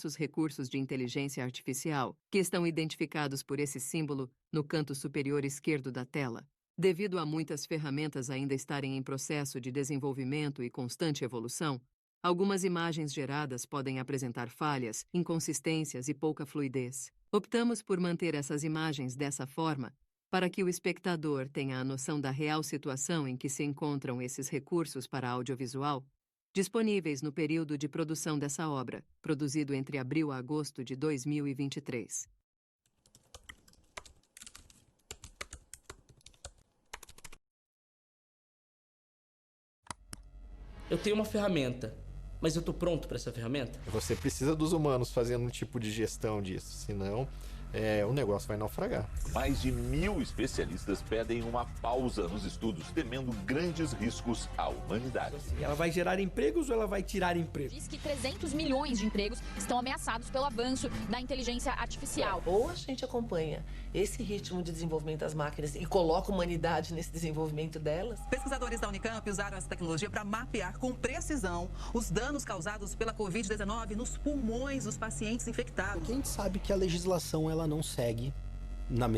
diversos recursos de inteligência artificial, que estão identificados por esse símbolo no canto superior esquerdo da tela. Devido a muitas ferramentas ainda estarem em processo de desenvolvimento e constante evolução, algumas imagens geradas podem apresentar falhas, inconsistências e pouca fluidez. Optamos por manter essas imagens dessa forma, para que o espectador tenha a noção da real situação em que se encontram esses recursos para audiovisual, disponíveis no período de produção dessa obra, produzido entre abril a agosto de 2023. Eu tenho uma ferramenta, mas eu tô pronto para essa ferramenta? Você precisa dos humanos fazendo um tipo de gestão disso, senão o negócio vai naufragar. Mais de 1.000 especialistas pedem uma pausa nos estudos, temendo grandes riscos à humanidade. Ela vai gerar empregos ou ela vai tirar empregos? Diz que 300 milhões de empregos estão ameaçados pelo avanço da inteligência artificial. Ou a gente acompanha esse ritmo de desenvolvimento das máquinas e coloca a humanidade nesse desenvolvimento delas. Pesquisadores da Unicamp usaram essa tecnologia para mapear com precisão os danos causados pela Covid-19 nos pulmões dos pacientes infectados. A gente sabe que a legislação ela não segue no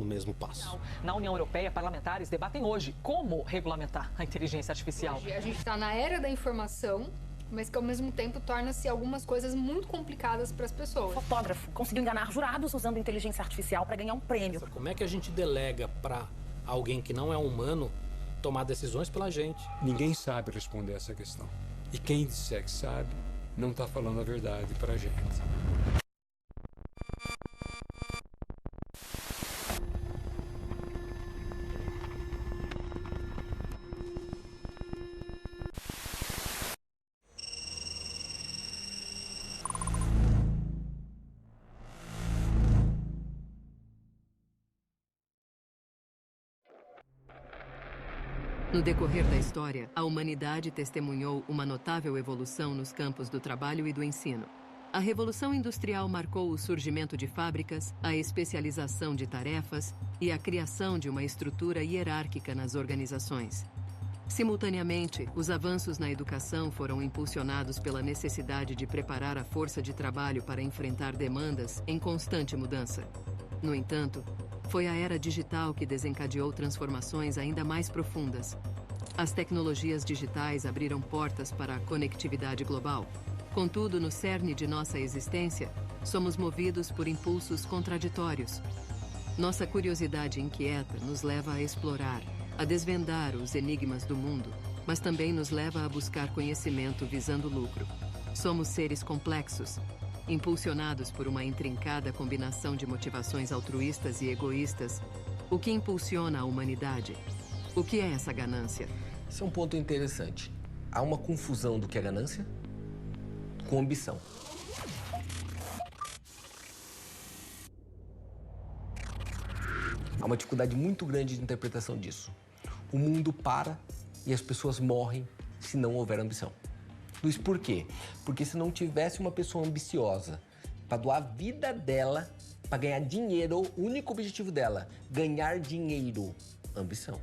mesmo passo. Na União Europeia, parlamentares debatem hoje como regulamentar a inteligência artificial. Hoje a gente está na era da informação, mas que ao mesmo tempo torna-se algumas coisas muito complicadas para as pessoas. O fotógrafo conseguiu enganar jurados usando inteligência artificial para ganhar um prêmio. Como é que a gente delega para alguém que não é humano tomar decisões pela gente? Ninguém sabe responder essa questão. E quem disser que sabe, não está falando a verdade para a gente. No decorrer da história, a humanidade testemunhou uma notável evolução nos campos do trabalho e do ensino. A Revolução Industrial marcou o surgimento de fábricas, a especialização de tarefas e a criação de uma estrutura hierárquica nas organizações. Simultaneamente, os avanços na educação foram impulsionados pela necessidade de preparar a força de trabalho para enfrentar demandas em constante mudança. No entanto, foi a era digital que desencadeou transformações ainda mais profundas. As tecnologias digitais abriram portas para a conectividade global. Contudo, no cerne de nossa existência, somos movidos por impulsos contraditórios. Nossa curiosidade inquieta nos leva a explorar, a desvendar os enigmas do mundo, mas também nos leva a buscar conhecimento visando lucro. Somos seres complexos, impulsionados por uma intrincada combinação de motivações altruístas e egoístas, o que impulsiona a humanidade. O que é essa ganância? Esse é um ponto interessante. Há uma confusão do que é ganância com ambição. Há uma dificuldade muito grande de interpretação disso. O mundo para e as pessoas morrem se não houver ambição. Luiz, por quê? Porque se não tivesse uma pessoa ambiciosa para doar a vida dela, para ganhar dinheiro, o único objetivo dela, ganhar dinheiro, ambição.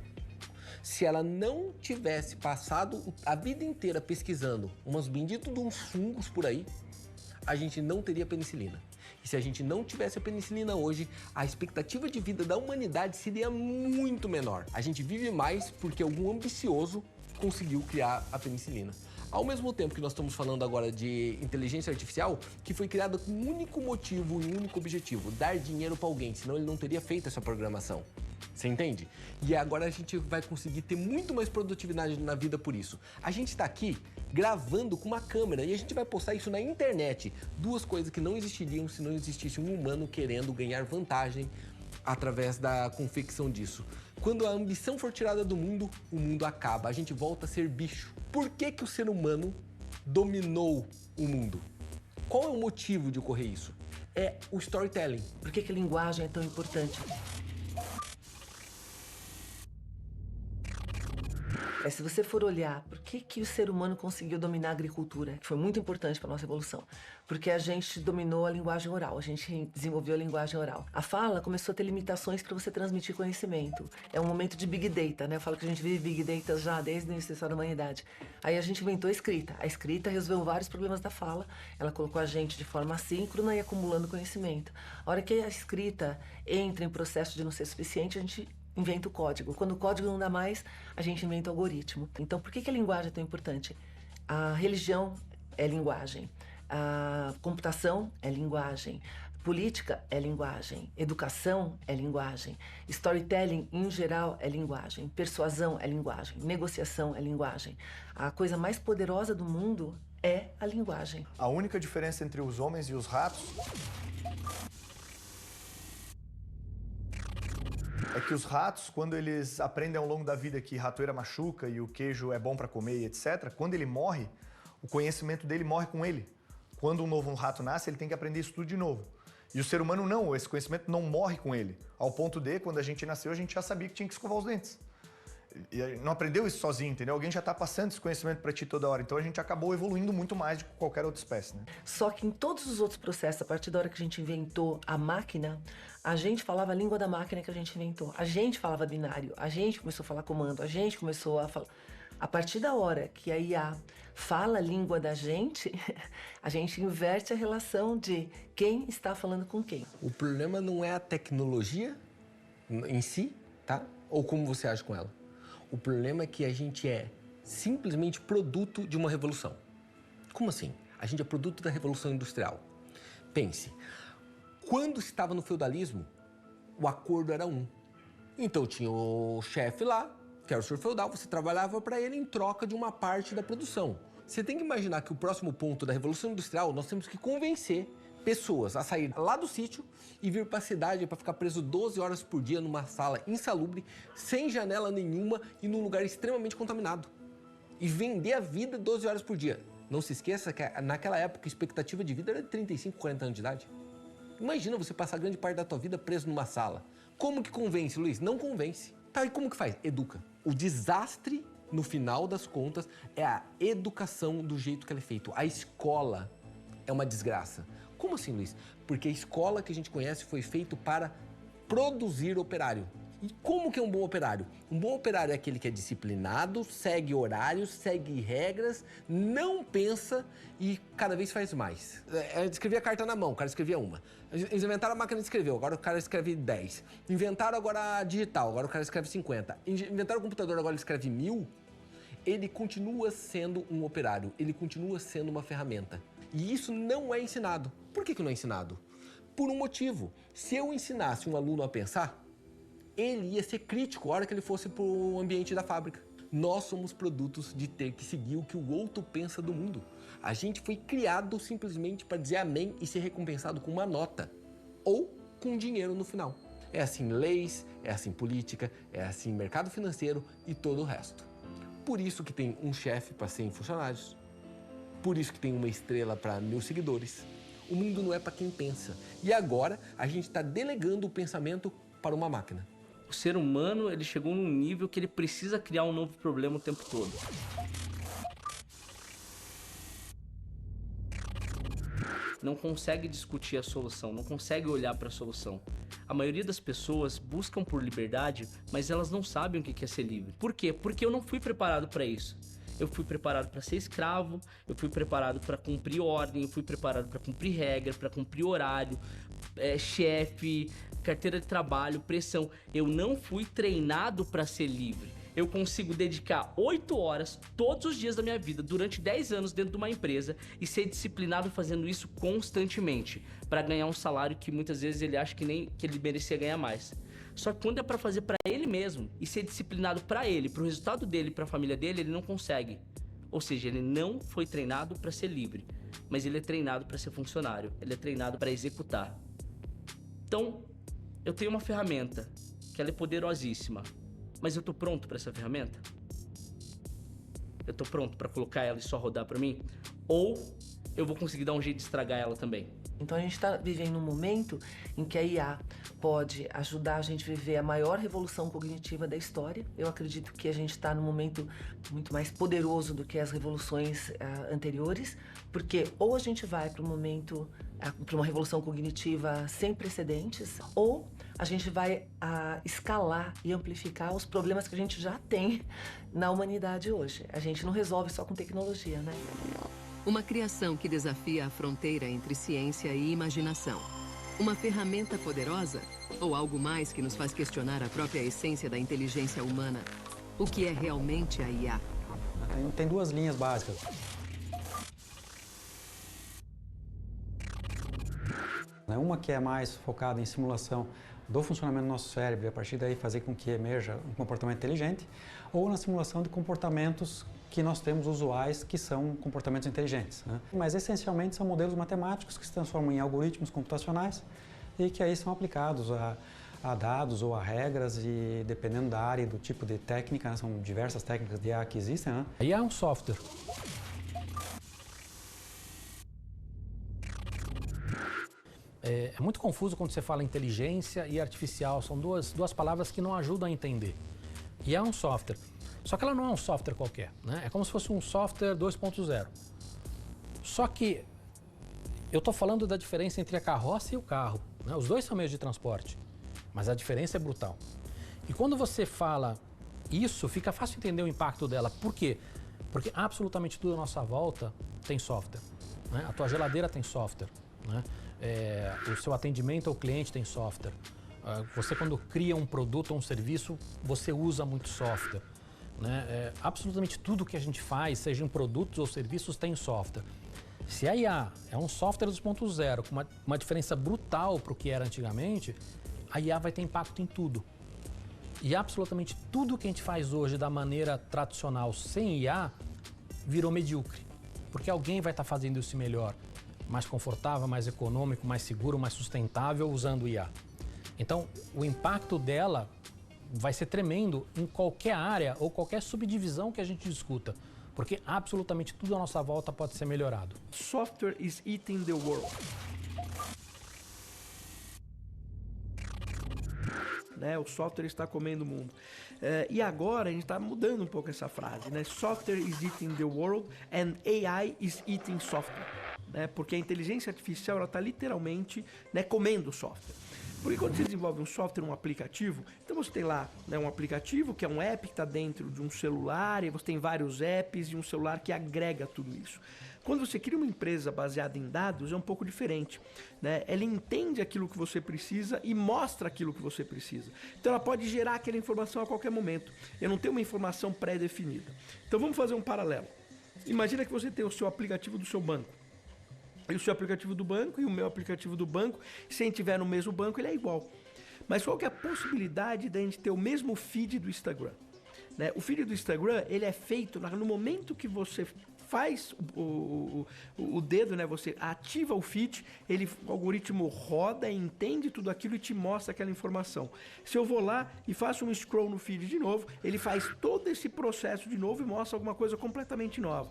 Se ela não tivesse passado a vida inteira pesquisando umas benditos de uns fungos por aí, a gente não teria penicilina. E se a gente não tivesse a penicilina hoje, a expectativa de vida da humanidade seria muito menor. A gente vive mais porque algum ambicioso conseguiu criar a penicilina. Ao mesmo tempo que nós estamos falando agora de inteligência artificial, que foi criada com um único motivo e um único objetivo, dar dinheiro para alguém, senão ele não teria feito essa programação. Você entende? E agora a gente vai conseguir ter muito mais produtividade na vida por isso. A gente está aqui gravando com uma câmera e a gente vai postar isso na internet. Duas coisas que não existiriam se não existisse um humano querendo ganhar vantagem através da confecção disso. Quando a ambição for tirada do mundo, o mundo acaba. A gente volta a ser bicho. Por que que o ser humano dominou o mundo? Qual é o motivo de ocorrer isso? É o storytelling. Por que que a linguagem é tão importante? Se você for olhar por que o ser humano conseguiu dominar a agricultura, que foi muito importante para a nossa evolução, porque a gente dominou a linguagem oral, a gente desenvolveu a linguagem oral. A fala começou a ter limitações para você transmitir conhecimento. É um momento de Big Data, né? Eu falo que a gente vive Big Data já desde o início da história da humanidade. Aí a gente inventou a escrita. A escrita resolveu vários problemas da fala. Ela colocou a gente de forma assíncrona e acumulando conhecimento. A hora que a escrita entra em processo de não ser suficiente, a gente inventa o código. Quando o código não dá mais, a gente inventa o algoritmo. Então, por que a linguagem é tão importante? A religião é linguagem. A computação é linguagem. Política é linguagem. Educação é linguagem. Storytelling, em geral, é linguagem. Persuasão é linguagem. Negociação é linguagem. A coisa mais poderosa do mundo é a linguagem. A única diferença entre os homens e os ratos é que os ratos, quando eles aprendem ao longo da vida que ratoeira machuca e o queijo é bom para comer e etc., quando ele morre, o conhecimento dele morre com ele. Quando um novo rato nasce, ele tem que aprender isso tudo de novo. E o ser humano não, esse conhecimento não morre com ele. Ao ponto de, quando a gente nasceu, a gente já sabia que tinha que escovar os dentes. E não aprendeu isso sozinho, entendeu? Alguém já está passando esse conhecimento para ti toda hora. Então a gente acabou evoluindo muito mais do que qualquer outra espécie, né? Só que em todos os outros processos, a partir da hora que a gente inventou a máquina, a gente falava a língua da máquina que a gente inventou. A gente falava binário, a gente começou a falar comando, a gente começou a falar... A partir da hora que a IA fala a língua da gente, a gente inverte a relação de quem está falando com quem. O problema não é a tecnologia em si, tá? Ou como você age com ela. O problema é que a gente é simplesmente produto de uma revolução. Como assim? A gente é produto da Revolução Industrial. Pense, quando estava no feudalismo, o acordo era um. Então tinha o chefe lá, que era o senhor feudal, você trabalhava para ele em troca de uma parte da produção. Você tem que imaginar que o próximo ponto da Revolução Industrial, nós temos que convencer pessoas a sair lá do sítio e vir para a cidade para ficar preso 12 horas por dia numa sala insalubre, sem janela nenhuma e num lugar extremamente contaminado. E vender a vida 12 horas por dia. Não se esqueça que naquela época a expectativa de vida era de 35, 40 anos de idade. Imagina você passar grande parte da tua vida preso numa sala. Como que convence, Luiz? Não convence. Tá, e como que faz? Educa. O desastre, no final das contas, é a educação do jeito que ela é feito. A escola é uma desgraça. Como assim, Luiz? Porque a escola que a gente conhece foi feita para produzir operário. E como que é um bom operário? Um bom operário é aquele que é disciplinado, segue horários, segue regras, não pensa e cada vez faz mais. Escrevia carta na mão, o cara escrevia uma. Eles inventaram a máquina de escrever, agora o cara escreve 10. Inventaram agora a digital, agora o cara escreve 50. Inventaram o computador, agora ele escreve 1000. Ele continua sendo um operário, ele continua sendo uma ferramenta. E isso não é ensinado. Por que não é ensinado? Por um motivo. Se eu ensinasse um aluno a pensar, ele ia ser crítico a hora que ele fosse para o ambiente da fábrica. Nós somos produtos de ter que seguir o que o outro pensa do mundo. A gente foi criado simplesmente para dizer amém e ser recompensado com uma nota ou com dinheiro no final. É assim leis, é assim política, é assim mercado financeiro e todo o resto. Por isso que tem um chefe para 100 funcionários. Por isso que tem uma estrela para 1000 seguidores. O mundo não é para quem pensa. E agora a gente está delegando o pensamento para uma máquina. O ser humano, ele chegou num nível que ele precisa criar um novo problema o tempo todo. Não consegue discutir a solução, não consegue olhar para a solução. A maioria das pessoas buscam por liberdade, mas elas não sabem o que é ser livre. Por quê? Porque eu não fui preparado para isso. Eu fui preparado para ser escravo, eu fui preparado para cumprir ordem, eu fui preparado para cumprir regra, para cumprir horário, chefe, carteira de trabalho, pressão. Eu não fui treinado para ser livre. Eu consigo dedicar 8 horas todos os dias da minha vida, durante 10 anos dentro de uma empresa e ser disciplinado fazendo isso constantemente para ganhar um salário que muitas vezes ele acha que ele merecia ganhar mais. Só que quando é para fazer para ele mesmo e ser disciplinado para ele, para o resultado dele, para a família dele, ele não consegue. Ou seja, ele não foi treinado para ser livre, mas ele é treinado para ser funcionário, ele é treinado para executar. Então, eu tenho uma ferramenta que ela é poderosíssima, mas eu tô pronto para essa ferramenta? Eu tô pronto para colocar ela e só rodar para mim? Ou eu vou conseguir dar um jeito de estragar ela também. Então a gente está vivendo um momento em que a IA pode ajudar a gente a viver a maior revolução cognitiva da história. Eu acredito que a gente está num momento muito mais poderoso do que as revoluções anteriores, porque ou a gente vai para um momento, para uma revolução cognitiva sem precedentes, ou a gente vai escalar e amplificar os problemas que a gente já tem na humanidade hoje. A gente não resolve só com tecnologia, né? Uma criação que desafia a fronteira entre ciência e imaginação. Uma ferramenta poderosa ou algo mais que nos faz questionar a própria essência da inteligência humana? O que é realmente a IA? Tem duas linhas básicas. Uma que é mais focada em simulação do funcionamento do nosso cérebro e a partir daí fazer com que emerja um comportamento inteligente, ou na simulação de comportamentos que nós temos usuais, que são comportamentos inteligentes, né? Mas essencialmente são modelos matemáticos que se transformam em algoritmos computacionais e que aí são aplicados a dados ou a regras e dependendo da área e do tipo de técnica, né? São diversas técnicas de IA que existem, né? IA é um software. É muito confuso quando você fala inteligência e artificial, são duas palavras que não ajudam a entender. IA é um software. Só que ela não é um software qualquer, né? É como se fosse um software 2.0. Só que eu estou falando da diferença entre a carroça e o carro, né? Os dois são meios de transporte, mas a diferença é brutal. E quando você fala isso, fica fácil entender o impacto dela. Por quê? Porque absolutamente tudo à nossa volta tem software, né? A tua geladeira tem software, né? O seu atendimento ao cliente tem software. Você, quando cria um produto ou um serviço, você usa muito software, né? Absolutamente tudo que a gente faz, seja em produtos ou serviços, tem software. Se a IA é um software 2.0 com uma diferença brutal para o que era antigamente, a IA vai ter impacto em tudo. E absolutamente tudo que a gente faz hoje da maneira tradicional sem IA virou medíocre, porque alguém vai estar fazendo isso melhor, mais confortável, mais econômico, mais seguro, mais sustentável usando IA. Então, o impacto dela vai ser tremendo em qualquer área ou qualquer subdivisão que a gente discuta, porque absolutamente tudo à nossa volta pode ser melhorado. Software is eating the world. Né? O software está comendo o mundo. E agora a gente está mudando um pouco essa frase, né? Software is eating the world and AI is eating software. Né? Porque a inteligência artificial está literalmente, né, comendo o software. Porque quando você desenvolve um software, um aplicativo, então você tem lá, né, um aplicativo que é um app que está dentro de um celular, e você tem vários apps e um celular que agrega tudo isso. Quando você cria uma empresa baseada em dados, é um pouco diferente, né? Ela entende aquilo que você precisa e mostra aquilo que você precisa. Então ela pode gerar aquela informação a qualquer momento. Eu não tenho uma informação pré-definida. Então vamos fazer um paralelo. Imagina que você tem o seu aplicativo do seu banco. E o seu aplicativo do banco e o meu aplicativo do banco, se a gente tiver no mesmo banco, ele é igual. Mas qual que é a possibilidade de a gente ter o mesmo feed do Instagram? Né? O feed do Instagram, ele é feito no momento que você faz o dedo, né? Você ativa o feed, o algoritmo roda, entende tudo aquilo e te mostra aquela informação. Se eu vou lá e faço um scroll no feed de novo, ele faz todo esse processo de novo e mostra alguma coisa completamente nova.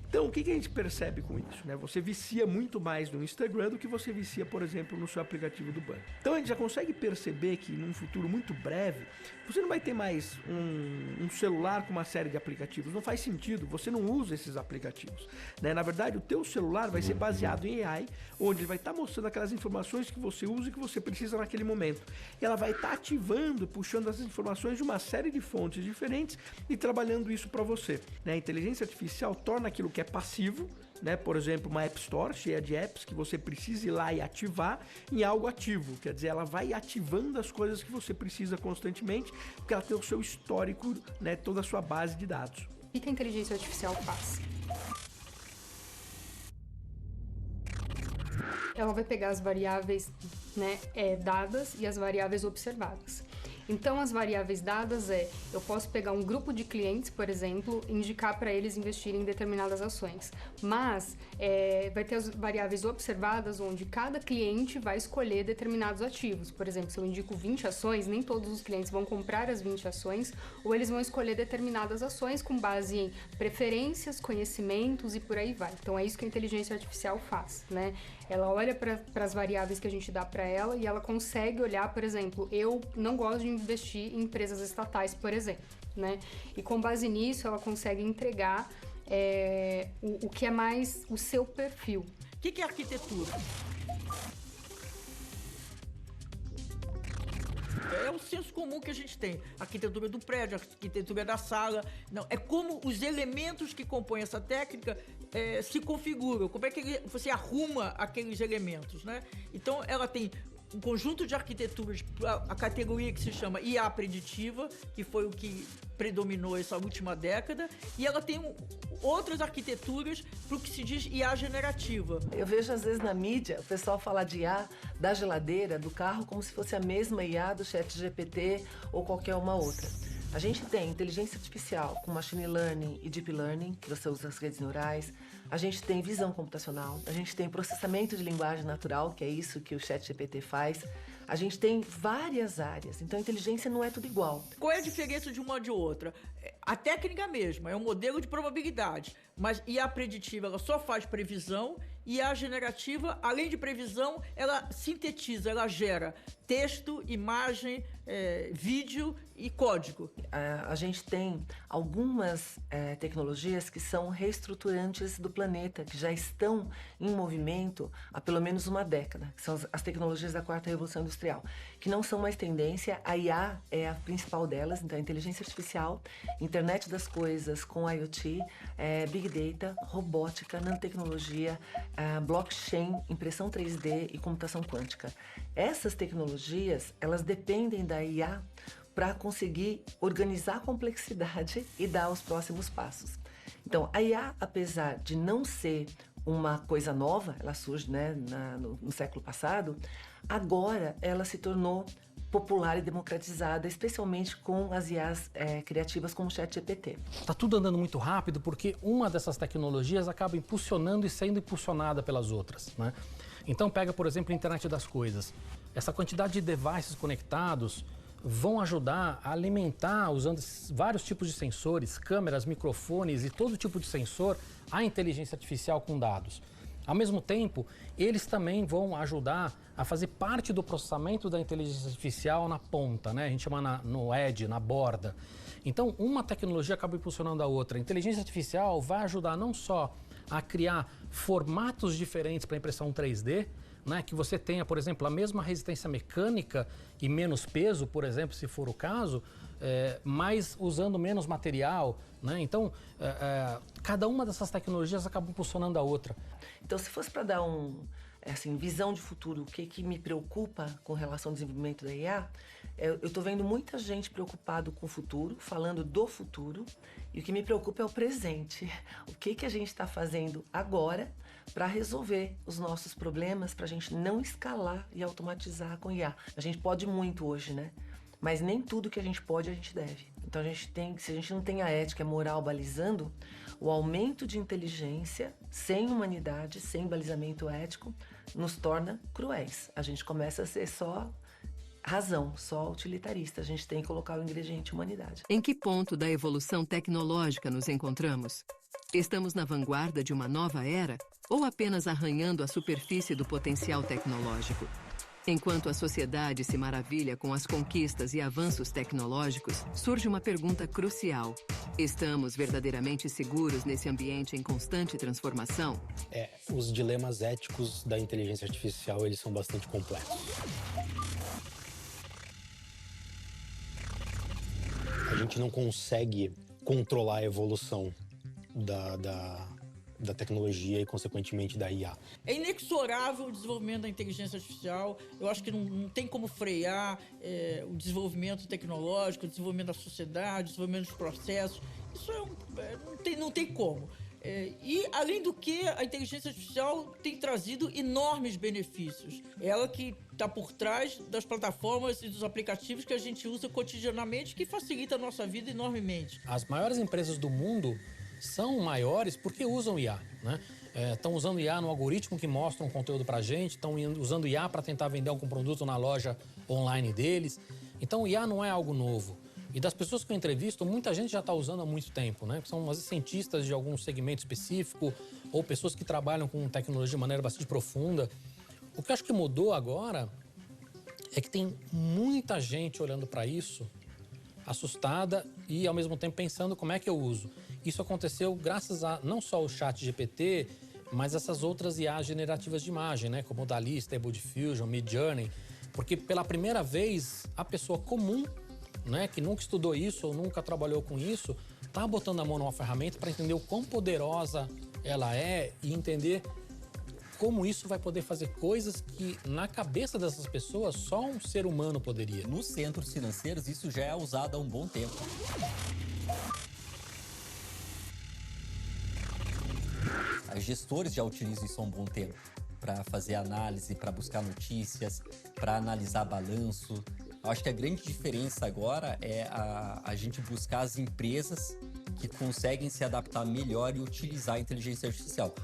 Então, o que a gente percebe com isso? Né? Você vicia muito mais no Instagram do que você vicia, por exemplo, no seu aplicativo do banco. Então, a gente já consegue perceber que, num futuro muito breve, você não vai ter mais um celular com uma série de aplicativos. Não faz sentido, você não usa esses aplicativos. Né? Na verdade, o teu celular vai ser baseado em AI, onde ele vai estar mostrando aquelas informações que você usa e que você precisa naquele momento. E ela vai estar ativando, puxando essas informações de uma série de fontes diferentes e trabalhando isso para você. Né? A inteligência artificial torna aquilo que é passivo, né? Por exemplo, uma App Store cheia de apps que você precisa ir lá e ativar em algo ativo. Quer dizer, ela vai ativando as coisas que você precisa constantemente, porque ela tem o seu histórico, né? Toda a sua base de dados. O que a inteligência artificial faz? Ela vai pegar as variáveis, né, dadas e as variáveis observadas. Então, as variáveis dadas eu posso pegar um grupo de clientes, por exemplo, e indicar para eles investirem em determinadas ações. Mas vai ter as variáveis observadas, onde cada cliente vai escolher determinados ativos. Por exemplo, se eu indico 20 ações, nem todos os clientes vão comprar as 20 ações, ou eles vão escolher determinadas ações com base em preferências, conhecimentos e por aí vai. Então, é isso que a inteligência artificial faz, né? Ela olha para as variáveis que a gente dá para ela e ela consegue olhar, por exemplo, eu não gosto de investir em empresas estatais, por exemplo, né? E com base nisso, ela consegue entregar o que é mais o seu perfil. O que é arquitetura? É o senso comum que a gente tem. A arquitetura do prédio, a arquitetura da sala. Não, é como os elementos que compõem essa técnica se configuram. Como é que você arruma aqueles elementos, né? Então, ela tem um conjunto de arquiteturas, a categoria que se chama IA preditiva, que foi o que predominou essa última década, e ela tem outras arquiteturas para o que se diz IA generativa. Eu vejo às vezes na mídia o pessoal falar de IA da geladeira, do carro, como se fosse a mesma IA do ChatGPT ou qualquer uma outra. A gente tem inteligência artificial com machine learning e deep learning, que você usa as redes neurais. A gente tem visão computacional, a gente tem processamento de linguagem natural, que é isso que o ChatGPT faz. A gente tem várias áreas, então a inteligência não é tudo igual. Qual é a diferença de uma de outra? A técnica é a mesma, é um modelo de probabilidade, mas IA preditiva ela só faz previsão e a generativa, além de previsão, ela sintetiza, ela gera texto, imagem, vídeo e código. A gente tem algumas tecnologias que são reestruturantes do planeta, que já estão em movimento há pelo menos uma década, que são as tecnologias da quarta revolução industrial, que não são mais tendência. A IA é a principal delas, então a inteligência artificial, internet das coisas com IoT, Big Data, robótica, nanotecnologia, blockchain, impressão 3D e computação quântica. Essas tecnologias, elas dependem da IA para conseguir organizar a complexidade e dar os próximos passos. Então, a IA, apesar de não ser uma coisa nova, ela surge no século passado, agora ela se tornou popular e democratizada, especialmente com as IAs criativas como o ChatGPT. Está tudo andando muito rápido porque uma dessas tecnologias acaba impulsionando e sendo impulsionada pelas outras, né? Então pega, por exemplo, a internet das coisas. Essa quantidade de devices conectados vão ajudar a alimentar, usando vários tipos de sensores, câmeras, microfones e todo tipo de sensor, a inteligência artificial com dados. Ao mesmo tempo, eles também vão ajudar a fazer parte do processamento da inteligência artificial na ponta, né? A gente chama no edge, na borda. Então, uma tecnologia acaba impulsionando a outra. A inteligência artificial vai ajudar não só a criar formatos diferentes para impressão 3D, né? Que você tenha, por exemplo, a mesma resistência mecânica e menos peso, por exemplo, se for o caso, mas usando menos material, né? Então, cada uma dessas tecnologias acaba impulsionando a outra. Então, se fosse para dar visão de futuro, o que me preocupa com relação ao desenvolvimento da IA, eu estou vendo muita gente preocupado com o futuro, falando do futuro, e o que me preocupa é o presente. O que a gente está fazendo agora para resolver os nossos problemas, para a gente não escalar e automatizar com IA. A gente pode muito hoje, né? Mas nem tudo que a gente pode, a gente deve. Então, se a gente não tem a ética e a moral balizando, o aumento de inteligência, sem humanidade, sem balizamento ético, nos torna cruéis. A gente começa a ser só razão, só utilitarista. A gente tem que colocar o ingrediente humanidade. Em que ponto da evolução tecnológica nos encontramos? Estamos na vanguarda de uma nova era ou apenas arranhando a superfície do potencial tecnológico? Enquanto a sociedade se maravilha com as conquistas e avanços tecnológicos, surge uma pergunta crucial. Estamos verdadeiramente seguros nesse ambiente em constante transformação? Os dilemas éticos da inteligência artificial, eles são bastante complexos. A gente não consegue controlar a evolução da tecnologia e, consequentemente, da IA. É inexorável o desenvolvimento da inteligência artificial. Eu acho que não tem como frear o desenvolvimento tecnológico, o desenvolvimento da sociedade, o desenvolvimento dos processos. Isso não tem como. E, além do que, a inteligência artificial tem trazido enormes benefícios. Ela que está por trás das plataformas e dos aplicativos que a gente usa cotidianamente, que facilita a nossa vida enormemente. As maiores empresas do mundo são maiores porque usam IA, né? Estão usando IA no algoritmo que mostra um conteúdo para a gente, estão usando IA para tentar vender algum produto na loja online deles. Então, IA não é algo novo. E das pessoas que eu entrevisto, muita gente já está usando há muito tempo, né? São às vezes cientistas de algum segmento específico ou pessoas que trabalham com tecnologia de maneira bastante profunda. O que eu acho que mudou agora é que tem muita gente olhando para isso, assustada e, ao mesmo tempo, pensando como é que eu uso. Isso aconteceu graças a não só o ChatGPT, mas essas outras IAs generativas de imagem, né? Como o DALL-E, Stable Diffusion, Midjourney. Porque, pela primeira vez, a pessoa comum, né, que nunca estudou isso ou nunca trabalhou com isso, tá botando a mão numa ferramenta para entender o quão poderosa ela é e entender como isso vai poder fazer coisas que, na cabeça dessas pessoas, só um ser humano poderia. Nos centros financeiros, isso já é usado há um bom tempo. Os gestores já utilizam isso há um bom tempo para fazer análise, para buscar notícias, para analisar balanço. Eu acho que a grande diferença agora é a gente buscar as empresas que conseguem se adaptar melhor e utilizar a inteligência artificial.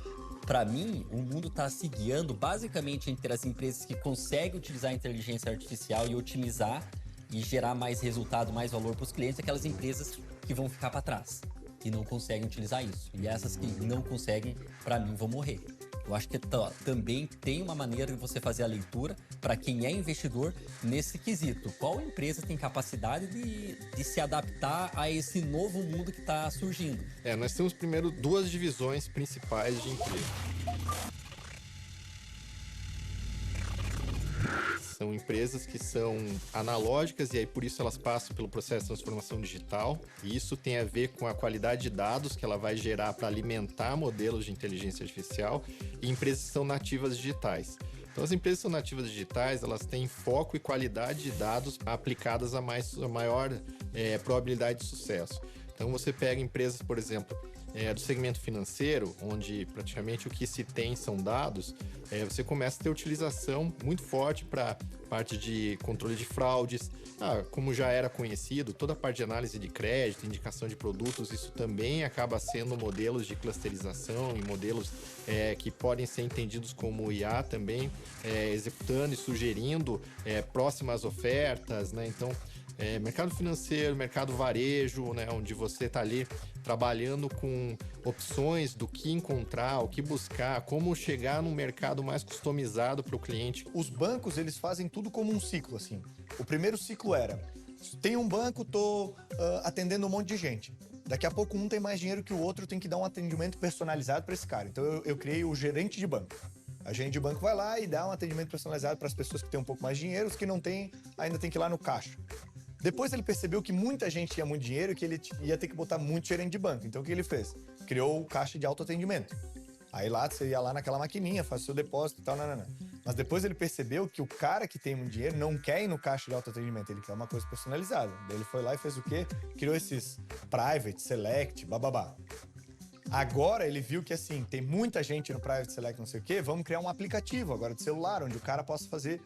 Para mim, o mundo está se guiando basicamente entre as empresas que conseguem utilizar a inteligência artificial e otimizar e gerar mais resultado, mais valor para os clientes, aquelas empresas que vão ficar para trás e não conseguem utilizar isso. E essas que não conseguem, para mim, vão morrer. Eu acho que também tem uma maneira de você fazer a leitura para quem é investidor nesse quesito. Qual empresa tem capacidade de se adaptar a esse novo mundo que está surgindo? Nós temos primeiro duas divisões principais de empresa. São empresas que são analógicas e aí por isso elas passam pelo processo de transformação digital. E isso tem a ver com a qualidade de dados que ela vai gerar para alimentar modelos de inteligência artificial, e empresas que são nativas digitais. Então as empresas que são nativas digitais, elas têm foco e qualidade de dados aplicadas a maior probabilidade de sucesso. Então você pega empresas, por exemplo, do segmento financeiro, onde praticamente o que se tem são dados, você começa a ter utilização muito forte para parte de controle de fraudes. Como já era conhecido, toda a parte de análise de crédito, indicação de produtos, isso também acaba sendo modelos de clusterização e modelos que podem ser entendidos como IA também, executando e sugerindo próximas ofertas, né? Então, mercado financeiro, mercado varejo, né, onde você está ali trabalhando com opções do que encontrar, o que buscar, como chegar num mercado mais customizado para o cliente. Os bancos, eles fazem tudo como um ciclo, assim. O primeiro ciclo era, tem um banco, tô atendendo um monte de gente. Daqui a pouco um tem mais dinheiro que o outro, tem que dar um atendimento personalizado para esse cara. Então eu criei o gerente de banco. A gerente de banco vai lá e dá um atendimento personalizado para as pessoas que têm um pouco mais de dinheiro, os que não têm ainda tem que ir lá no caixa. Depois ele percebeu que muita gente tinha muito dinheiro e que ele ia ter que botar muito gerente de banco. Então o que ele fez? Criou o caixa de autoatendimento. Aí lá você ia lá naquela maquininha, faz o seu depósito e tal, nanana. Mas depois ele percebeu que o cara que tem muito dinheiro não quer ir no caixa de autoatendimento, ele quer uma coisa personalizada. Daí ele foi lá e fez o quê? Criou esses private, select, bababá. Agora ele viu que assim, tem muita gente no private select, não sei o quê, vamos criar um aplicativo agora de celular, onde o cara possa fazer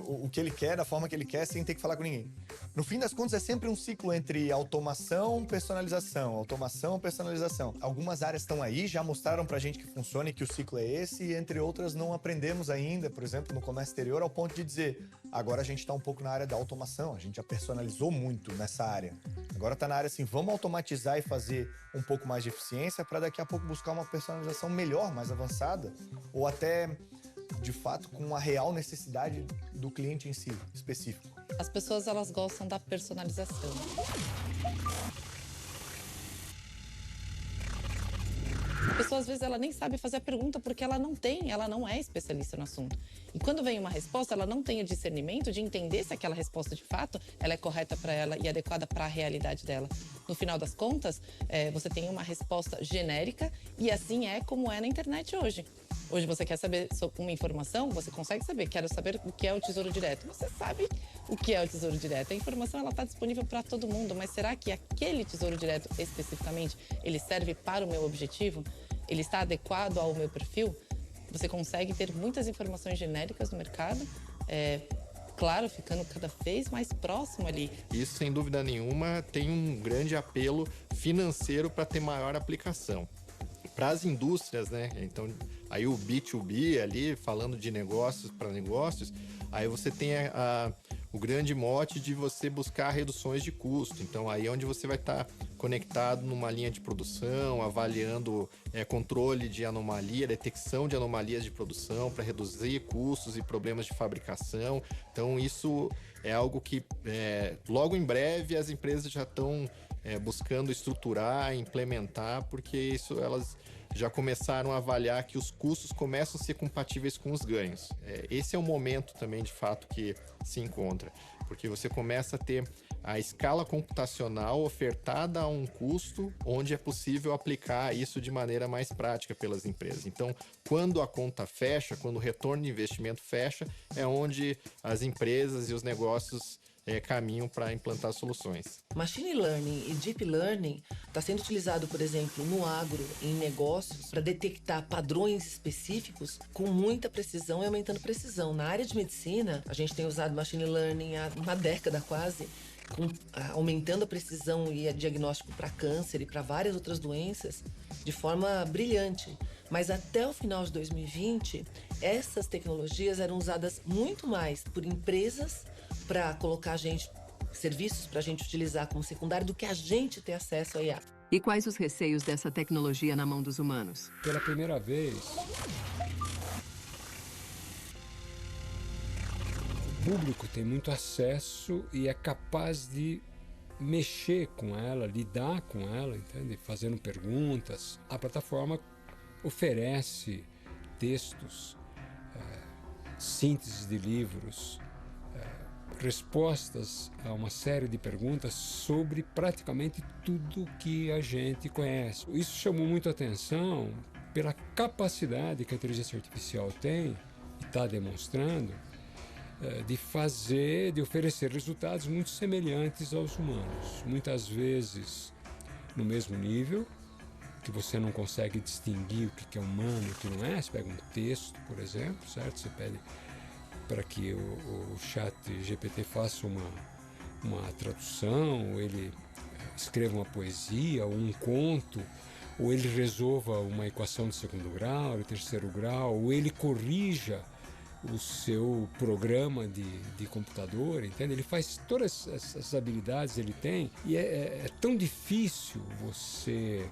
o que ele quer, da forma que ele quer, sem ter que falar com ninguém. No fim das contas, é sempre um ciclo entre automação, personalização, automação, personalização. Algumas áreas estão aí, já mostraram pra gente que funciona e que o ciclo é esse, e entre outras não aprendemos ainda, por exemplo, no comércio exterior, ao ponto de dizer, agora a gente tá um pouco na área da automação, a gente já personalizou muito nessa área. Agora tá na área assim, vamos automatizar e fazer um pouco mais de eficiência para daqui a pouco buscar uma personalização melhor, mais avançada, ou até de fato com a real necessidade do cliente em si, específico. As pessoas, elas gostam da personalização. A pessoa, às vezes, ela nem sabe fazer a pergunta porque ela não é especialista no assunto. E quando vem uma resposta, ela não tem o discernimento de entender se aquela resposta, de fato, ela é correta para ela e adequada para a realidade dela. No final das contas, você tem uma resposta genérica e assim é como é na internet hoje. Hoje você quer saber uma informação, você consegue saber. Quero saber o que é o Tesouro Direto. Você sabe o que é o Tesouro Direto. A informação está disponível para todo mundo, mas será que aquele Tesouro Direto especificamente, ele serve para o meu objetivo? ele está adequado ao meu perfil, você consegue ter muitas informações genéricas no mercado, claro, ficando cada vez mais próximo ali. Isso, sem dúvida nenhuma, tem um grande apelo financeiro para ter maior aplicação. Para as indústrias, né? Então, aí o B2B ali, falando de negócios para negócios, aí você tem o grande mote de você buscar reduções de custo. Então, aí é onde você vai estar conectado numa linha de produção, avaliando controle de anomalia, detecção de anomalias de produção para reduzir custos e problemas de fabricação. Então, isso é algo que logo em breve as empresas já estão buscando estruturar, implementar, porque isso elas já começaram a avaliar que os custos começam a ser compatíveis com os ganhos. Esse é o momento também, de fato, que se encontra, porque você começa a ter a escala computacional ofertada a um custo onde é possível aplicar isso de maneira mais prática pelas empresas. Então, quando a conta fecha, quando o retorno de investimento fecha, é onde as empresas e os negócios caminham para implantar soluções. Machine Learning e Deep Learning está sendo utilizado, por exemplo, no agro, em negócios, para detectar padrões específicos com muita precisão e aumentando precisão. Na área de medicina, a gente tem usado Machine Learning há uma década quase, aumentando a precisão e o diagnóstico para câncer e para várias outras doenças de forma brilhante. Mas até o final de 2020, essas tecnologias eram usadas muito mais por empresas para colocar serviços para a gente utilizar como secundário do que a gente ter acesso a IA. E quais os receios dessa tecnologia na mão dos humanos? Pela primeira vez, o público tem muito acesso e é capaz de mexer com ela, lidar com ela, entende? Fazendo perguntas. A plataforma oferece textos, síntese de livros, respostas a uma série de perguntas sobre praticamente tudo que a gente conhece. Isso chamou muito a atenção pela capacidade que a inteligência artificial tem e está demonstrando de oferecer resultados muito semelhantes aos humanos. Muitas vezes no mesmo nível, que você não consegue distinguir o que é humano e o que não é. Você pega um texto, por exemplo, certo? Você pede para que o chat GPT faça uma tradução, ou ele escreva uma poesia, ou um conto, ou ele resolva uma equação de segundo grau, de terceiro grau, ou ele corrija o seu programa de computador, entende? Ele faz todas essas habilidades, ele tem, e é tão difícil você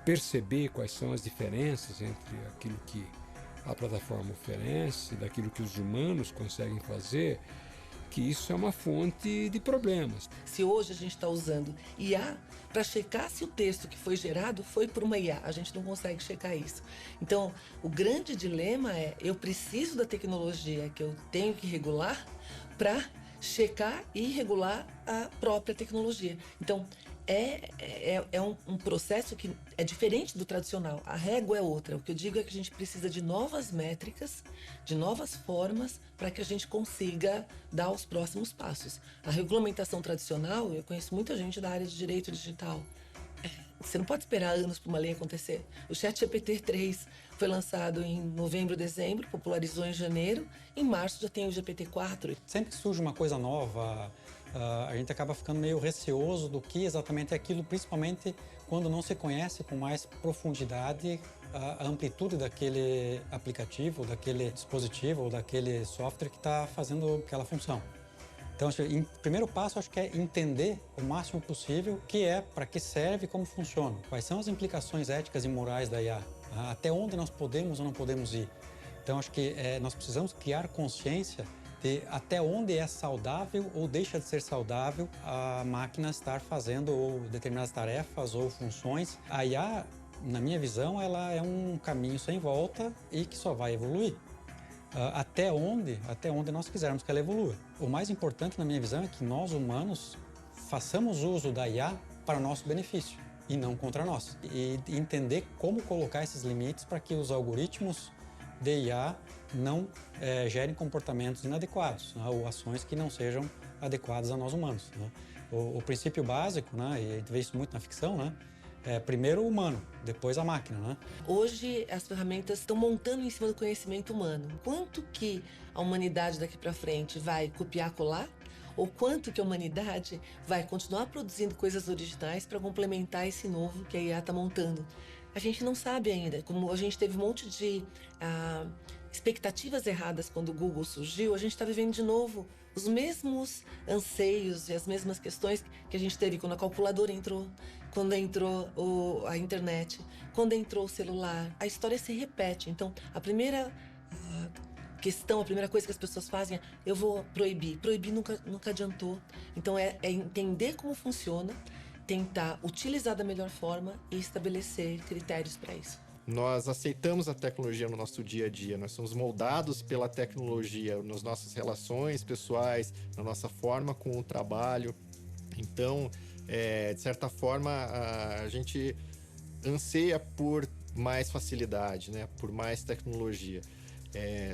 perceber quais são as diferenças entre aquilo que a plataforma oferece, daquilo que os humanos conseguem fazer, que isso é uma fonte de problemas. Se hoje a gente está usando IA para checar se o texto que foi gerado foi por uma IA, a gente não consegue checar isso. Então, o grande dilema é, eu preciso da tecnologia que eu tenho que regular para checar e regular a própria tecnologia. Então, é um processo que é diferente do tradicional. A régua é outra. O que eu digo é que a gente precisa de novas métricas, de novas formas para que a gente consiga dar os próximos passos. A regulamentação tradicional, eu conheço muita gente da área de direito digital. Você não pode esperar anos para uma lei acontecer. O ChatGPT 3 foi lançado em novembro, dezembro, popularizou em janeiro. Em março já tem o GPT-4. Sempre que surge uma coisa nova, a gente acaba ficando meio receoso do que exatamente é aquilo, principalmente quando não se conhece com mais profundidade a amplitude daquele aplicativo, daquele dispositivo ou daquele software que está fazendo aquela função. Então, o primeiro passo, acho que é entender o máximo possível o que é, para que serve e como funciona. Quais são as implicações éticas e morais da IA, até onde nós podemos ou não podemos ir. Então, acho que nós precisamos criar consciência de até onde é saudável ou deixa de ser saudável a máquina estar fazendo ou determinadas tarefas ou funções. A IA, na minha visão, ela é um caminho sem volta e que só vai evoluir. Até onde nós quisermos que ela evolua. O mais importante, na minha visão, é que nós, humanos, façamos uso da IA para o nosso benefício e não contra nós. E entender como colocar esses limites para que os algoritmos de IA não gerem comportamentos inadequados, né, ou ações que não sejam adequadas a nós humanos. Né. O princípio básico, né, e a gente vê isso muito na ficção, né, primeiro o humano, depois a máquina, né? Hoje as ferramentas estão montando em cima do conhecimento humano. Quanto que a humanidade daqui para frente vai copiar, colar? Ou quanto que a humanidade vai continuar produzindo coisas originais para complementar esse novo que a IA está montando? A gente não sabe ainda. Como a gente teve um monte de expectativas erradas quando o Google surgiu, a gente está vivendo de novo os mesmos anseios e as mesmas questões que a gente teve quando a calculadora entrou, quando entrou a internet, quando entrou o celular. A história se repete. Então, a primeira questão, a primeira coisa que as pessoas fazem é: eu vou proibir. Proibir nunca adiantou. Então, é entender como funciona, tentar utilizar da melhor forma e estabelecer critérios para isso. Nós aceitamos a tecnologia no nosso dia a dia, nós somos moldados pela tecnologia nas nossas relações pessoais, na nossa forma com o trabalho. Então, de certa forma, a gente anseia por mais facilidade, né? Por mais tecnologia.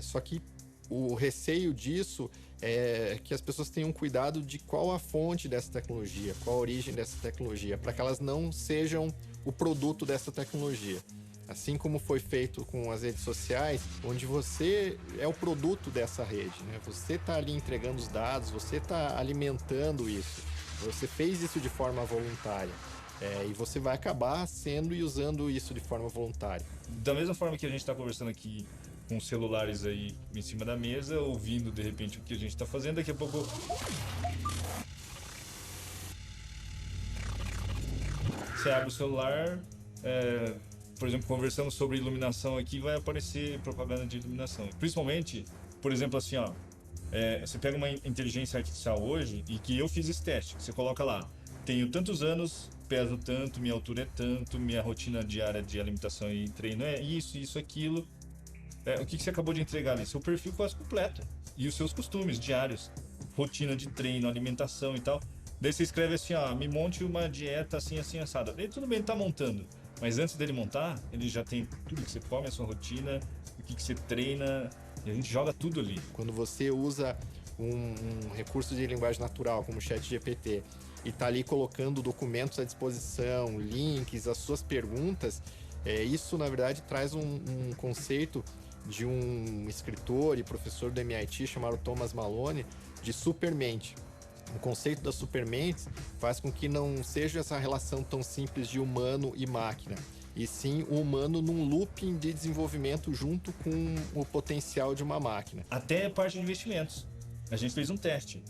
Só que o receio disso é que as pessoas tenham cuidado de qual a fonte dessa tecnologia, qual a origem dessa tecnologia, para que elas não sejam o produto dessa tecnologia. Assim como foi feito com as redes sociais, onde você é o produto dessa rede, né? Você está ali entregando os dados, você está alimentando isso. Você fez isso de forma voluntária. E você vai acabar sendo e usando isso de forma voluntária. Da mesma forma que a gente está conversando aqui com os celulares aí em cima da mesa, ouvindo de repente o que a gente está fazendo, daqui a pouco... Você abre o celular... Por exemplo, conversando sobre iluminação aqui, vai aparecer propaganda de iluminação. Principalmente, por exemplo, assim, ó, você pega uma inteligência artificial hoje, e que eu fiz esse teste, você coloca lá, tenho tantos anos, peso tanto, minha altura é tanto, minha rotina diária de alimentação e treino é isso, aquilo. O que você acabou de entregar ali? Seu perfil quase completo. E os seus costumes diários, rotina de treino, alimentação e tal. Daí você escreve assim, ó, me monte uma dieta assim, assada. Daí tudo bem, ele tá montando. Mas antes dele montar, ele já tem tudo que você come, a sua rotina, o que você treina, e a gente joga tudo ali. Quando você usa um recurso de linguagem natural, como o ChatGPT, e está ali colocando documentos à disposição, links, as suas perguntas, isso, na verdade, traz um conceito de um escritor e professor do MIT chamado Thomas Malone, de supermente. O conceito das supermentes faz com que não seja essa relação tão simples de humano e máquina, e sim o humano num looping de desenvolvimento junto com o potencial de uma máquina. Até a parte de investimentos. A gente fez um teste.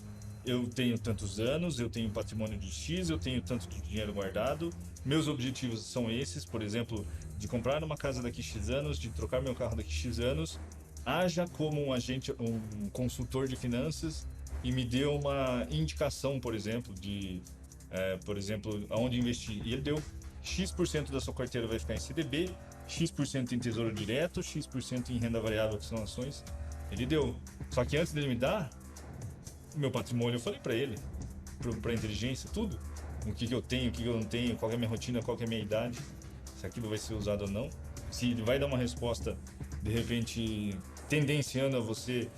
Eu tenho tantos anos, eu tenho um patrimônio de X, eu tenho tanto de dinheiro guardado, meus objetivos são esses, por exemplo, de comprar uma casa daqui X anos, de trocar meu carro daqui X anos. Haja como um consultor de finanças, e me deu uma indicação, por exemplo, aonde investir. E ele deu X% da sua carteira vai ficar em CDB, X% em tesouro direto, X% em renda variável, que são ações. Ele deu. Só que antes dele me dar, meu patrimônio, eu falei para ele, para a inteligência, tudo. O que eu tenho, o que eu não tenho, qual é a minha rotina, qual é a minha idade, se aquilo vai ser usado ou não. Se ele vai dar uma resposta, de repente, tendenciando a você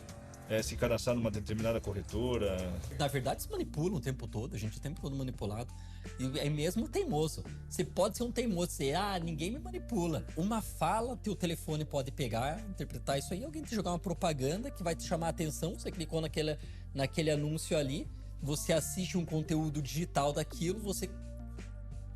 se cadastrar numa determinada corretora. Na verdade, se manipula o tempo todo, a gente o tempo todo manipulado. E é mesmo teimoso. Você pode ser um teimoso, você, ninguém me manipula. Uma fala, teu telefone pode pegar, interpretar isso aí, alguém te jogar uma propaganda que vai te chamar a atenção, você clicou naquele anúncio ali, você assiste um conteúdo digital daquilo, você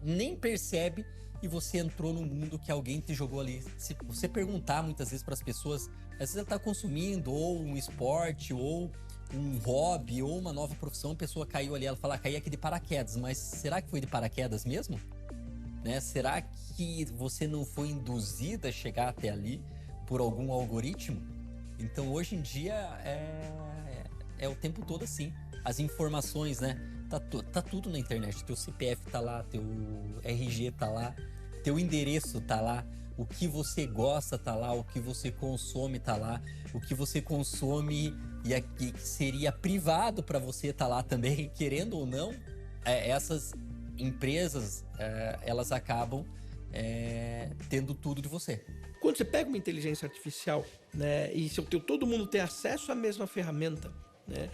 nem percebe e você entrou no mundo que alguém te jogou ali. Se você perguntar muitas vezes para as pessoas, às vezes ela está consumindo ou um esporte, ou um hobby, ou uma nova profissão, a pessoa caiu ali, ela fala, caí aqui de paraquedas, mas será que foi de paraquedas mesmo? Né? Será que você não foi induzida a chegar até ali por algum algoritmo? Então hoje em dia é o tempo todo assim. As informações, né? Tá tudo na internet. Teu CPF tá lá, teu RG tá lá, teu endereço tá lá, o que você gosta tá lá, o que você consome tá lá, o que você consome e aqui que seria privado para você tá lá também, querendo ou não. Essas empresas, elas acabam tendo tudo de você. Quando você pega uma inteligência artificial, né, e se todo mundo tem acesso à mesma ferramenta, né?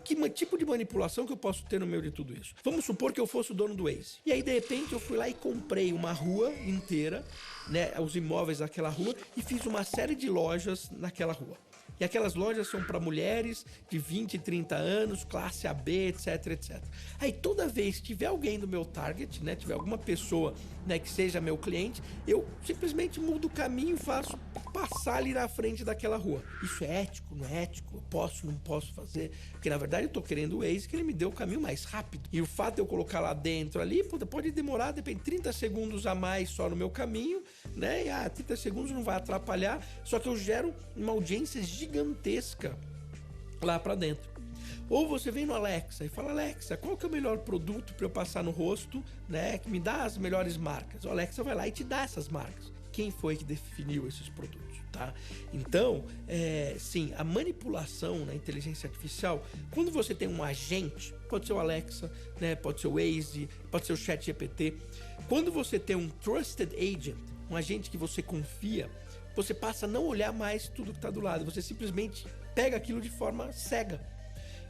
Que tipo de manipulação que eu posso ter no meio de tudo isso? Vamos supor que eu fosse o dono do Waze. E aí, de repente, eu fui lá e comprei uma rua inteira, né, os imóveis daquela rua, e fiz uma série de lojas naquela rua. E aquelas lojas são para mulheres de 20, 30 anos, classe AB, etc, etc. Aí toda vez que tiver alguém do meu target, né, tiver alguma pessoa, né, que seja meu cliente, eu simplesmente mudo o caminho e faço passar ali na frente daquela rua. Isso é ético, não é ético? Eu posso, não posso fazer? Porque na verdade eu tô querendo o Waze que ele me dê o caminho mais rápido. E o fato de eu colocar lá dentro ali, pode demorar, depende, 30 segundos a mais só no meu caminho, né? E 30 segundos não vai atrapalhar, só que eu gero uma audiência gigantesca lá para dentro. Ou você vem no Alexa e fala, Alexa, qual que é o melhor produto para eu passar no rosto, né, que me dá as melhores marcas? O Alexa vai lá e te dá essas marcas. Quem foi que definiu esses produtos, tá? Então, sim, a manipulação na inteligência artificial, quando você tem um agente, pode ser o Alexa, né, pode ser o Waze, pode ser o ChatGPT. Quando você tem um trusted agent, um agente que você confia, você passa a não olhar mais tudo que está do lado, você simplesmente pega aquilo de forma cega.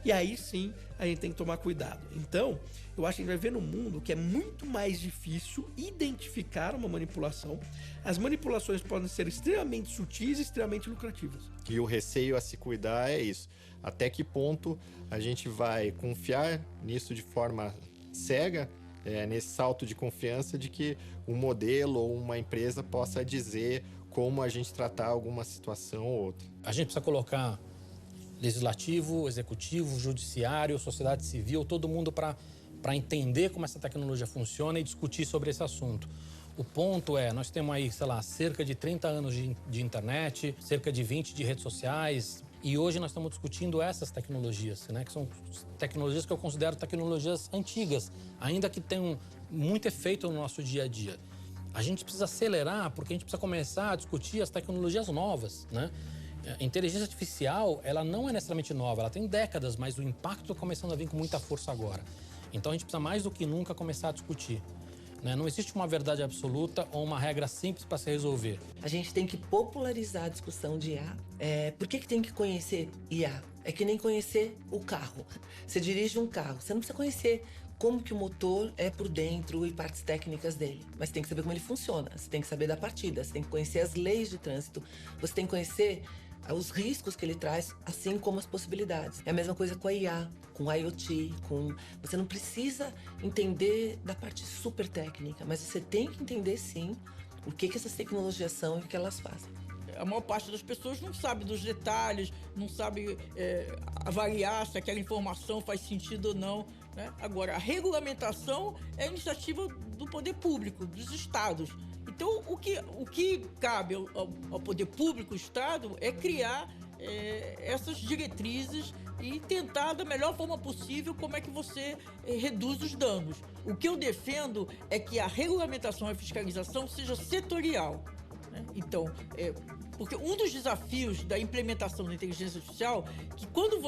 E aí sim, a gente tem que tomar cuidado. Então, eu acho que a gente vai ver no mundo que é muito mais difícil identificar uma manipulação. As manipulações podem ser extremamente sutis e extremamente lucrativas. E o receio a se cuidar é isso. Até que ponto a gente vai confiar nisso de forma cega, nesse salto de confiança de que um modelo ou uma empresa possa dizer como a gente tratar alguma situação ou outra. A gente precisa colocar legislativo, executivo, judiciário, sociedade civil, todo mundo para entender como essa tecnologia funciona e discutir sobre esse assunto. O ponto é, nós temos aí, sei lá, cerca de 30 anos de internet, cerca de 20 de redes sociais, e hoje nós estamos discutindo essas tecnologias, né, que são tecnologias que eu considero tecnologias antigas, ainda que tenham muito efeito no nosso dia a dia. A gente precisa acelerar, porque a gente precisa começar a discutir as tecnologias novas, né? A inteligência artificial, ela não é necessariamente nova, ela tem décadas, mas o impacto está começando a vir com muita força agora. Então a gente precisa mais do que nunca começar a discutir, né? Não existe uma verdade absoluta ou uma regra simples para se resolver. A gente tem que popularizar a discussão de IA. Por que tem que conhecer IA? É que nem conhecer o carro. Você dirige um carro, você não precisa conhecer como que o motor é por dentro e partes técnicas dele. Mas você tem que saber como ele funciona, você tem que saber da partida, você tem que conhecer as leis de trânsito, você tem que conhecer os riscos que ele traz, assim como as possibilidades. É a mesma coisa com a IA, com o IoT, Você não precisa entender da parte super técnica, mas você tem que entender, sim, o que essas tecnologias são e o que elas fazem. A maior parte das pessoas não sabe dos detalhes, não sabe avaliar se aquela informação faz sentido ou não, né? Agora, a regulamentação é a iniciativa do poder público, dos estados. Então, o que cabe ao poder público, o Estado, é criar essas diretrizes e tentar, da melhor forma possível, como é que você reduz os danos. O que eu defendo é que a regulamentação e a fiscalização seja setorial, né? Então, porque um dos desafios da implementação da inteligência artificial é que quando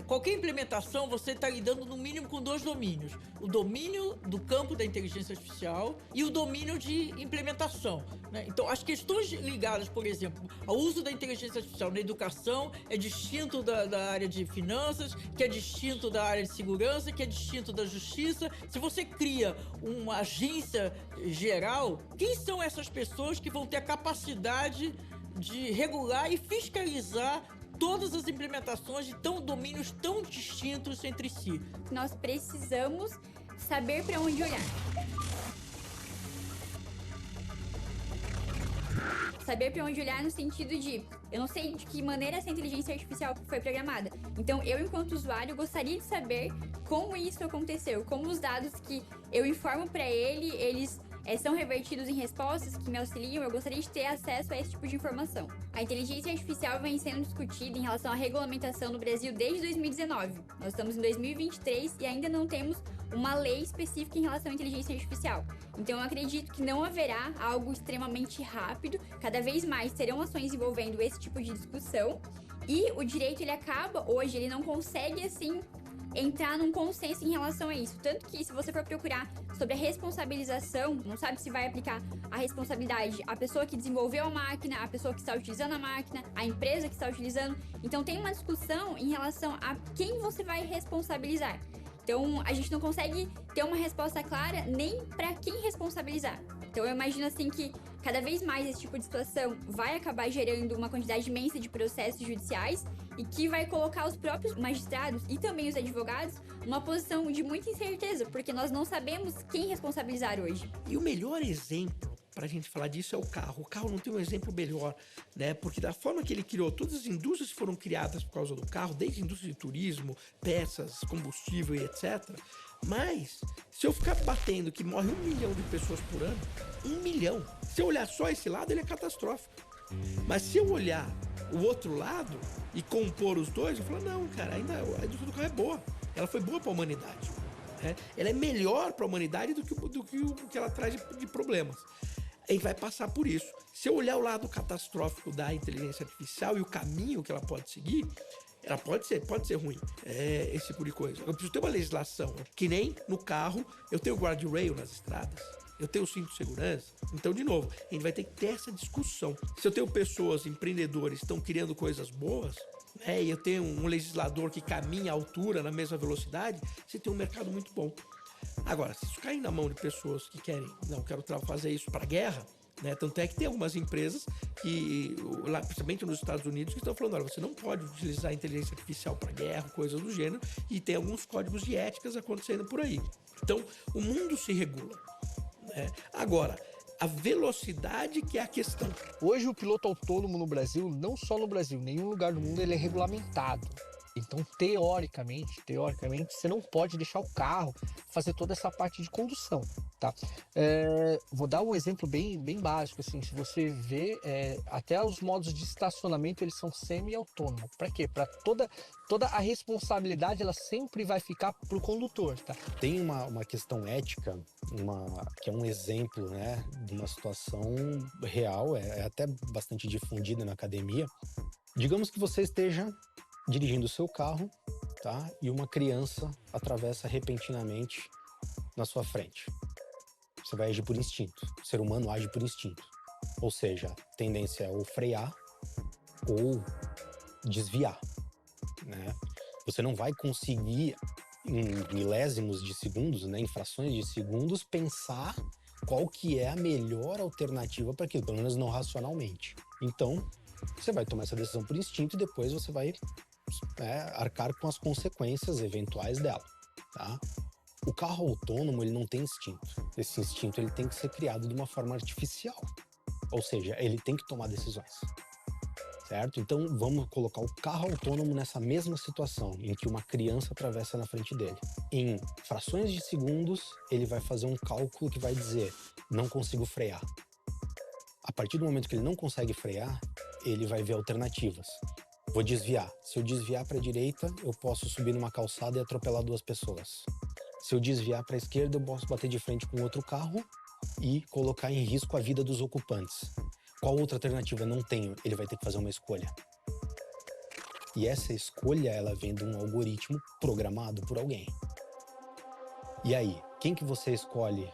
qualquer implementação, você está lidando no mínimo com dois domínios. O domínio do campo da inteligência artificial e o domínio de implementação, né? Então, as questões ligadas, por exemplo, ao uso da inteligência artificial na educação é distinto da área de finanças, que é distinto da área de segurança, que é distinto da justiça. Se você cria uma agência geral, quem são essas pessoas que vão ter a capacidade de regular e fiscalizar todas as implementações de domínios tão distintos entre si? Nós precisamos saber para onde olhar. Saber para onde olhar no sentido de, eu não sei de que maneira essa inteligência artificial foi programada. Então, eu, enquanto usuário, gostaria de saber como isso aconteceu, como os dados que eu informo para ele, eles são revertidos em respostas que me auxiliam. Eu gostaria de ter acesso a esse tipo de informação. A inteligência artificial vem sendo discutida em relação à regulamentação no Brasil desde 2019. Nós estamos em 2023 e ainda não temos uma lei específica em relação à inteligência artificial. Então, eu acredito que não haverá algo extremamente rápido. Cada vez mais terão ações envolvendo esse tipo de discussão. E o direito, ele acaba, hoje, ele não consegue, assim, entrar num consenso em relação a isso. Tanto que se você for procurar sobre a responsabilização, não sabe se vai aplicar a responsabilidade à pessoa que desenvolveu a máquina, à pessoa que está utilizando a máquina, à empresa que está utilizando. Então tem uma discussão em relação a quem você vai responsabilizar. Então a gente não consegue ter uma resposta clara nem para quem responsabilizar. Então eu imagino assim que cada vez mais esse tipo de situação vai acabar gerando uma quantidade imensa de processos judiciais e que vai colocar os próprios magistrados e também os advogados numa posição de muita incerteza, porque nós não sabemos quem responsabilizar hoje. E o melhor exemplo para a gente falar disso é o carro. O carro não tem um exemplo melhor, né? Porque da forma que ele criou, todas as indústrias foram criadas por causa do carro, desde a indústria de turismo, peças, combustível e etc. Mas, se eu ficar batendo que morre 1 milhão de pessoas por ano, 1 milhão, se eu olhar só esse lado, ele é catastrófico. Mas se eu olhar o outro lado e compor os dois, eu falo, não, cara, ainda a indústria do carro é boa. Ela foi boa para a humanidade. Né? Ela é melhor para a humanidade do que o que ela traz de problemas. A gente vai passar por isso. Se eu olhar o lado catastrófico da inteligência artificial e o caminho que ela pode seguir, ela pode ser ruim, esse tipo de coisa. Eu preciso ter uma legislação, que nem no carro, eu tenho guardrail nas estradas, eu tenho cinto de segurança. Então, de novo, a gente vai ter que ter essa discussão. Se eu tenho pessoas, empreendedores, que estão criando coisas boas, né, e eu tenho um legislador que caminha à altura, na mesma velocidade, você tem um mercado muito bom. Agora, se isso cair na mão de pessoas que querem, não, quero fazer isso para guerra, né? Tanto é que tem algumas empresas que, lá, principalmente nos Estados Unidos, que estão falando, olha, você não pode utilizar a inteligência artificial para guerra, coisas do gênero, e tem alguns códigos de éticas acontecendo por aí. Então, o mundo se regula, né? Agora, a velocidade que é a questão. Hoje o piloto autônomo no Brasil, não só no Brasil, em nenhum lugar do mundo ele é regulamentado. Então, teoricamente, você não pode deixar o carro fazer toda essa parte de condução, tá? Vou dar um exemplo bem básico, assim, se você vê, até os modos de estacionamento, eles são semi-autônomos. Para quê? Para toda a responsabilidade, ela sempre vai ficar pro condutor, tá? Tem uma questão ética, que é um exemplo, né, de uma situação real, é até bastante difundida na academia. Digamos que você esteja dirigindo o seu carro, tá? E uma criança atravessa repentinamente na sua frente. Você vai agir por instinto. O ser humano age por instinto. Ou seja, a tendência é ou frear ou desviar, né? Você não vai conseguir, em milésimos de segundos, né, em frações de segundos, pensar qual que é a melhor alternativa para aquilo, pelo menos não racionalmente. Então, você vai tomar essa decisão por instinto e depois você vai arcar com as consequências eventuais dela, tá? O carro autônomo, ele não tem instinto. Esse instinto, ele tem que ser criado de uma forma artificial. Ou seja, ele tem que tomar decisões, certo? Então, vamos colocar o carro autônomo nessa mesma situação, em que uma criança atravessa na frente dele. Em frações de segundos, ele vai fazer um cálculo que vai dizer, não consigo frear. A partir do momento que ele não consegue frear, ele vai ver alternativas. Vou desviar. Se eu desviar para a direita, eu posso subir numa calçada e atropelar 2 pessoas. Se eu desviar para a esquerda, eu posso bater de frente com outro carro e colocar em risco a vida dos ocupantes. Qual outra alternativa? Não tenho. Ele vai ter que fazer uma escolha. E essa escolha, ela vem de um algoritmo programado por alguém. E aí, quem que você escolhe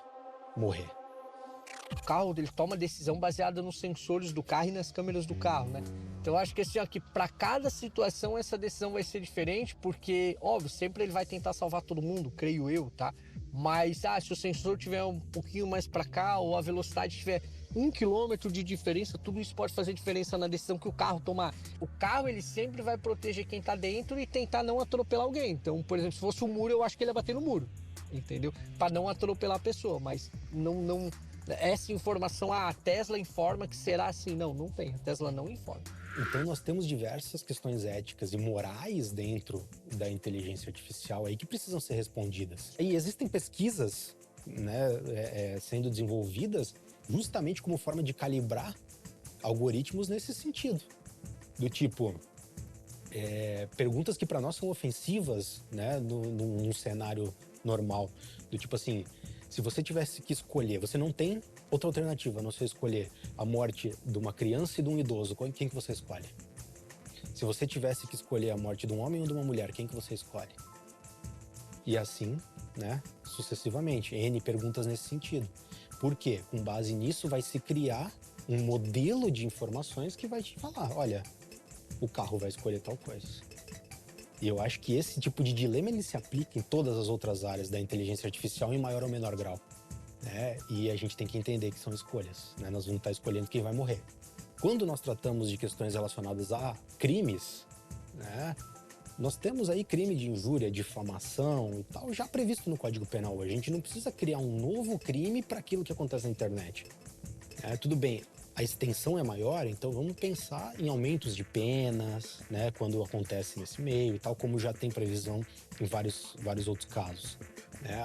morrer? O carro, ele toma decisão baseada nos sensores do carro e nas câmeras do carro, né? Então eu acho que assim, ó, que para cada situação essa decisão vai ser diferente, porque, óbvio, sempre ele vai tentar salvar todo mundo, creio eu, tá? Mas, se o sensor tiver um pouquinho mais para cá, ou a velocidade tiver 1 quilômetro de diferença, tudo isso pode fazer diferença na decisão que o carro tomar. O carro, ele sempre vai proteger quem tá dentro e tentar não atropelar alguém. Então, por exemplo, se fosse um muro, eu acho que ele ia bater no muro, entendeu? Para não atropelar a pessoa, mas não... Essa informação, a Tesla informa que será assim. Não tem. A Tesla não informa. Então nós temos diversas questões éticas e morais dentro da inteligência artificial aí que precisam ser respondidas. E existem pesquisas, né, sendo desenvolvidas justamente como forma de calibrar algoritmos nesse sentido. Do tipo, perguntas que para nós são ofensivas, né, num cenário normal. Do tipo assim, se você tivesse que escolher, você não tem outra alternativa a não ser escolher a morte de uma criança e de um idoso, quem que você escolhe? Se você tivesse que escolher a morte de um homem ou de uma mulher, quem que você escolhe? E assim, né, sucessivamente. N perguntas nesse sentido. Por quê? Com base nisso vai se criar um modelo de informações que vai te falar, olha, o carro vai escolher tal coisa. E eu acho que esse tipo de dilema ele se aplica em todas as outras áreas da inteligência artificial em maior ou menor grau. Né? E a gente tem que entender que são escolhas. Né? Nós vamos estar escolhendo quem vai morrer. Quando nós tratamos de questões relacionadas a crimes, né, nós temos aí crime de injúria, difamação e tal, já previsto no Código Penal. A gente não precisa criar um novo crime para aquilo que acontece na internet. Tudo bem, a extensão é maior, então vamos pensar em aumentos de penas, né, quando acontece nesse meio e tal, como já tem previsão em vários outros casos.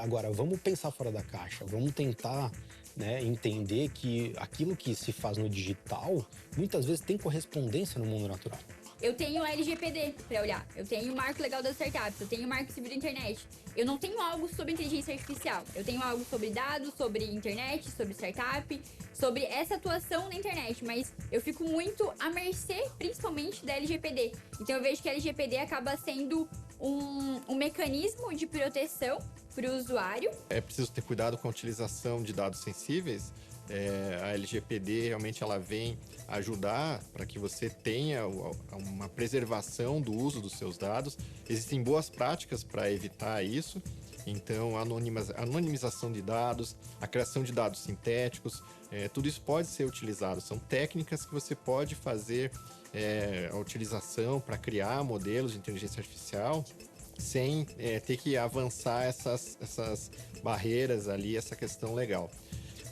Agora, vamos pensar fora da caixa, vamos tentar, né, entender que aquilo que se faz no digital, muitas vezes tem correspondência no mundo natural. Eu tenho a LGPD para olhar, eu tenho o Marco Legal das Startups, eu tenho o Marco Civil da Internet. Eu não tenho algo sobre inteligência artificial, eu tenho algo sobre dados, sobre internet, sobre startup, sobre essa atuação na internet, mas eu fico muito à mercê, principalmente, da LGPD. Então eu vejo que a LGPD acaba sendo um mecanismo de proteção para o usuário. É preciso ter cuidado com a utilização de dados sensíveis. A LGPD realmente ela vem ajudar para que você tenha uma preservação do uso dos seus dados. Existem boas práticas para evitar isso. Então, a anonimização de dados, a criação de dados sintéticos, tudo isso pode ser utilizado. São técnicas que você pode fazer a utilização para criar modelos de inteligência artificial sem ter que avançar essas barreiras ali, essa questão legal.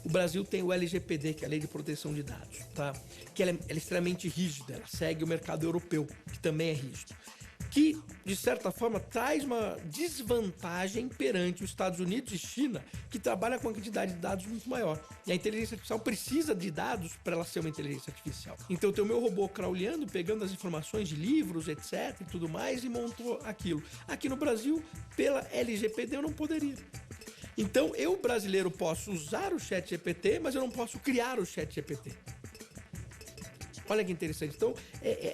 O Brasil tem o LGPD, que é a Lei de Proteção de Dados, tá? Que ela é extremamente rígida, ela segue o mercado europeu, que também é rígido. Que, de certa forma, traz uma desvantagem perante os Estados Unidos e China, que trabalham com uma quantidade de dados muito maior. E a inteligência artificial precisa de dados para ela ser uma inteligência artificial. Então, eu tenho o meu robô crawleando, pegando as informações de livros, etc. e tudo mais, e montou aquilo. Aqui no Brasil, pela LGPD, eu não poderia. Então, eu, brasileiro, posso usar o ChatGPT, mas eu não posso criar o ChatGPT. Olha que interessante. Então,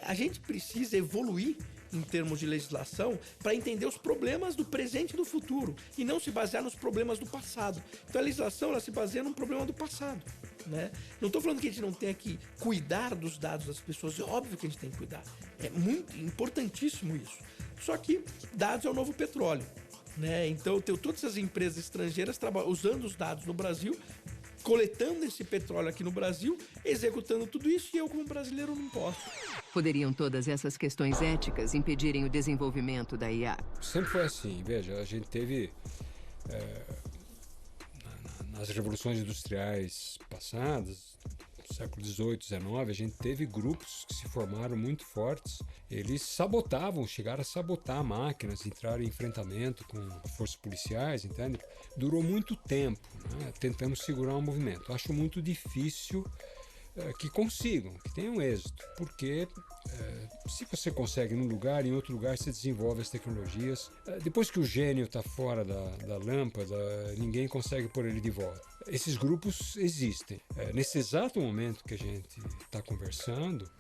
a gente precisa evoluir em termos de legislação para entender os problemas do presente e do futuro e não se basear nos problemas do passado. Então, a legislação ela se baseia num problema do passado. Né? Não estou falando que a gente não tenha que cuidar dos dados das pessoas. É óbvio que a gente tem que cuidar. É muito importantíssimo isso. Só que dados é o novo petróleo. Né? Então, eu tenho todas as empresas estrangeiras usando os dados no Brasil, coletando esse petróleo aqui no Brasil, executando tudo isso, e eu, como brasileiro, não posso. Poderiam todas essas questões éticas impedirem o desenvolvimento da IA? Sempre foi assim. Veja, a gente teve, nas revoluções industriais passadas, século XVIII, XIX, a gente teve grupos que se formaram muito fortes. Eles chegaram a sabotar máquinas, entraram em enfrentamento com forças policiais, entende? Durou muito tempo, né? Tentando segurar o movimento. Acho muito difícil que consigam, que tenham êxito, porque se você consegue num lugar, em outro lugar você desenvolve as tecnologias. Depois que o gênio está fora da lâmpada, ninguém consegue pôr ele de volta. Esses grupos existem. Nesse exato momento que a gente está conversando,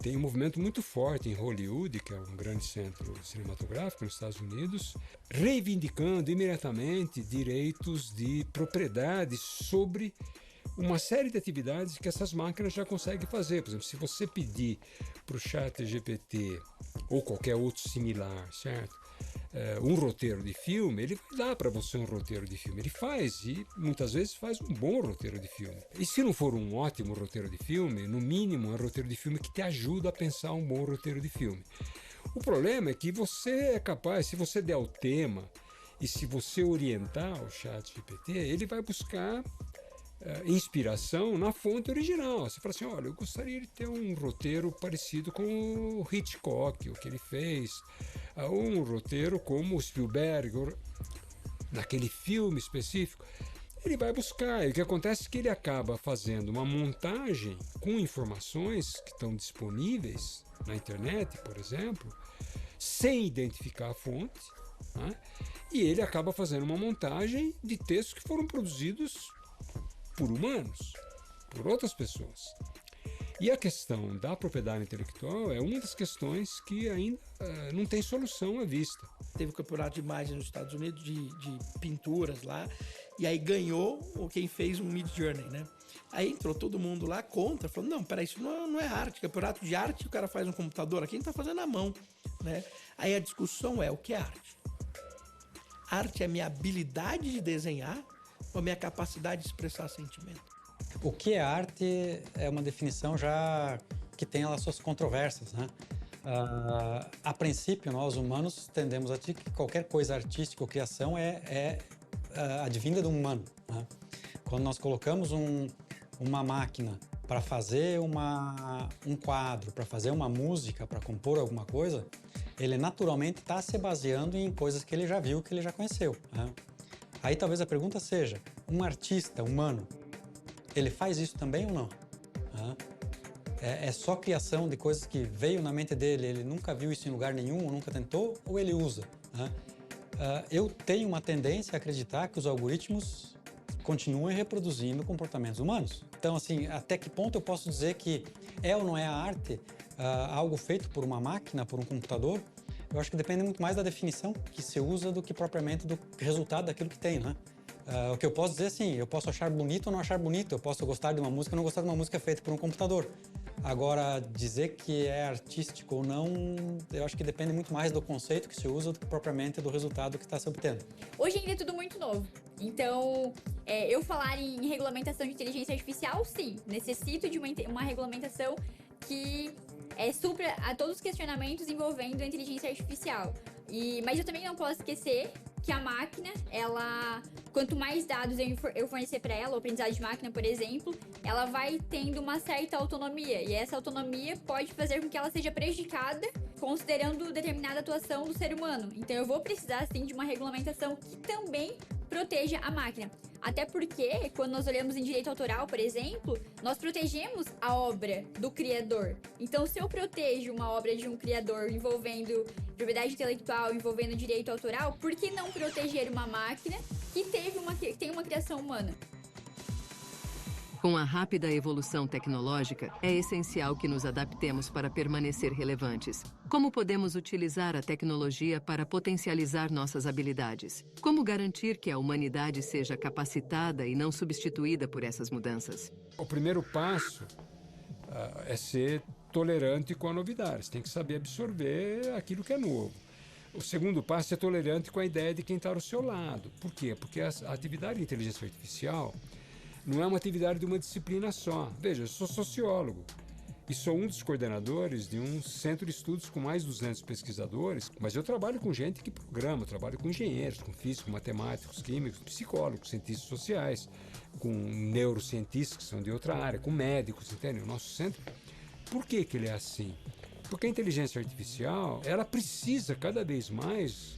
tem um movimento muito forte em Hollywood, que é um grande centro cinematográfico nos Estados Unidos, reivindicando imediatamente direitos de propriedade sobre uma série de atividades que essas máquinas já conseguem fazer. Por exemplo, se você pedir para o ChatGPT ou qualquer outro similar, certo? Um roteiro de filme, ele vai dar para você um roteiro de filme. Ele faz, e muitas vezes faz um bom roteiro de filme. E se não for um ótimo roteiro de filme, no mínimo é um roteiro de filme que te ajuda a pensar um bom roteiro de filme. O problema é que você é capaz, se você der o tema e se você orientar o ChatGPT, ele vai buscar inspiração na fonte original. Você fala assim, olha, eu gostaria de ter um roteiro parecido com o Hitchcock, o que ele fez, ou um roteiro como o Spielberg, naquele filme específico. Ele vai buscar, e o que acontece é que ele acaba fazendo uma montagem com informações que estão disponíveis na internet, por exemplo, sem identificar a fonte, né? E ele acaba fazendo uma montagem de textos que foram produzidos por humanos, por outras pessoas. E a questão da propriedade intelectual é uma das questões que ainda não tem solução à vista. Teve um campeonato de imagem nos Estados Unidos de pinturas lá, e aí ganhou quem fez um Midjourney, né? Aí entrou todo mundo lá contra, falou, não, peraí, isso não é arte, campeonato de arte o cara faz no computador, aqui a gente tá fazendo à mão, né? Aí a discussão é, o que é arte? Arte é a minha habilidade de desenhar ou a minha capacidade de expressar sentimento? O que é arte é uma definição já que tem as suas controvérsias, né? A princípio, nós humanos tendemos a dizer que qualquer coisa artística ou criação é advinda do humano, né? Quando nós colocamos uma máquina para fazer um quadro, para fazer uma música, para compor alguma coisa, ele naturalmente está se baseando em coisas que ele já viu, que ele já conheceu, né? Aí talvez a pergunta seja, um artista humano, ele faz isso também ou não? É só criação de coisas que veio na mente dele, ele nunca viu isso em lugar nenhum, nunca tentou, ou ele usa? Eu tenho uma tendência a acreditar que os algoritmos continuem reproduzindo comportamentos humanos. Então, assim, até que ponto eu posso dizer que é ou não é a arte algo feito por uma máquina, por um computador? Eu acho que depende muito mais da definição que se usa do que propriamente do resultado daquilo que tem, né? O que eu posso dizer, sim, eu posso achar bonito ou não achar bonito, eu posso gostar de uma música ou não gostar de uma música feita por um computador. Agora, dizer que é artístico ou não, eu acho que depende muito mais do conceito que se usa do que propriamente do resultado que está se obtendo. Hoje ainda é tudo muito novo. Então, eu falar em regulamentação de inteligência artificial, sim, necessito de uma regulamentação que supra a todos os questionamentos envolvendo a inteligência artificial. Mas eu também não posso esquecer que a máquina, quanto mais dados eu fornecer para ela, o aprendizado de máquina, por exemplo, ela vai tendo uma certa autonomia. E essa autonomia pode fazer com que ela seja prejudicada considerando determinada atuação do ser humano. Então eu vou precisar, sim, de uma regulamentação que também proteja a máquina. Até porque, quando nós olhamos em direito autoral, por exemplo, nós protegemos a obra do criador. Então, se eu protejo uma obra de um criador envolvendo propriedade intelectual, envolvendo direito autoral, por que não proteger uma máquina que tem uma criação humana? Com a rápida evolução tecnológica, é essencial que nos adaptemos para permanecer relevantes. Como podemos utilizar a tecnologia para potencializar nossas habilidades? Como garantir que a humanidade seja capacitada e não substituída por essas mudanças? O primeiro passo é ser tolerante com a novidade. Você tem que saber absorver aquilo que é novo. O segundo passo é tolerante com a ideia de quem está ao seu lado. Por quê? Porque a atividade de inteligência artificial não é uma atividade de uma disciplina só. Veja, eu sou sociólogo e sou um dos coordenadores de um centro de estudos com mais de 200 pesquisadores, mas eu trabalho com gente que programa, eu trabalho com engenheiros, com físicos, matemáticos, químicos, psicólogos, cientistas sociais, com neurocientistas que são de outra área, com médicos, entende? O nosso centro, por que ele é assim? Porque a inteligência artificial, ela precisa cada vez mais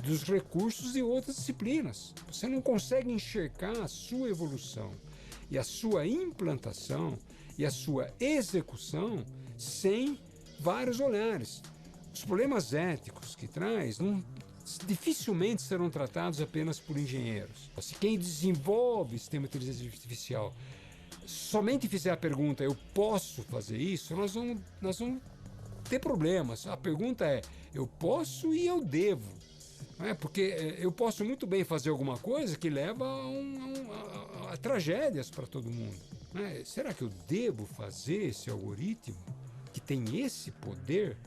dos recursos de outras disciplinas. Você não consegue enxergar a sua evolução e a sua implantação e a sua execução sem vários olhares. Os problemas éticos que traz dificilmente serão tratados apenas por engenheiros. Se quem desenvolve sistema de inteligência artificial somente fizer a pergunta, eu posso fazer isso, nós vamos ter problemas. A pergunta é, eu posso e eu devo. Porque eu posso muito bem fazer alguma coisa que leva a tragédias para todo mundo. Será que eu devo fazer esse algoritmo que tem esse poder?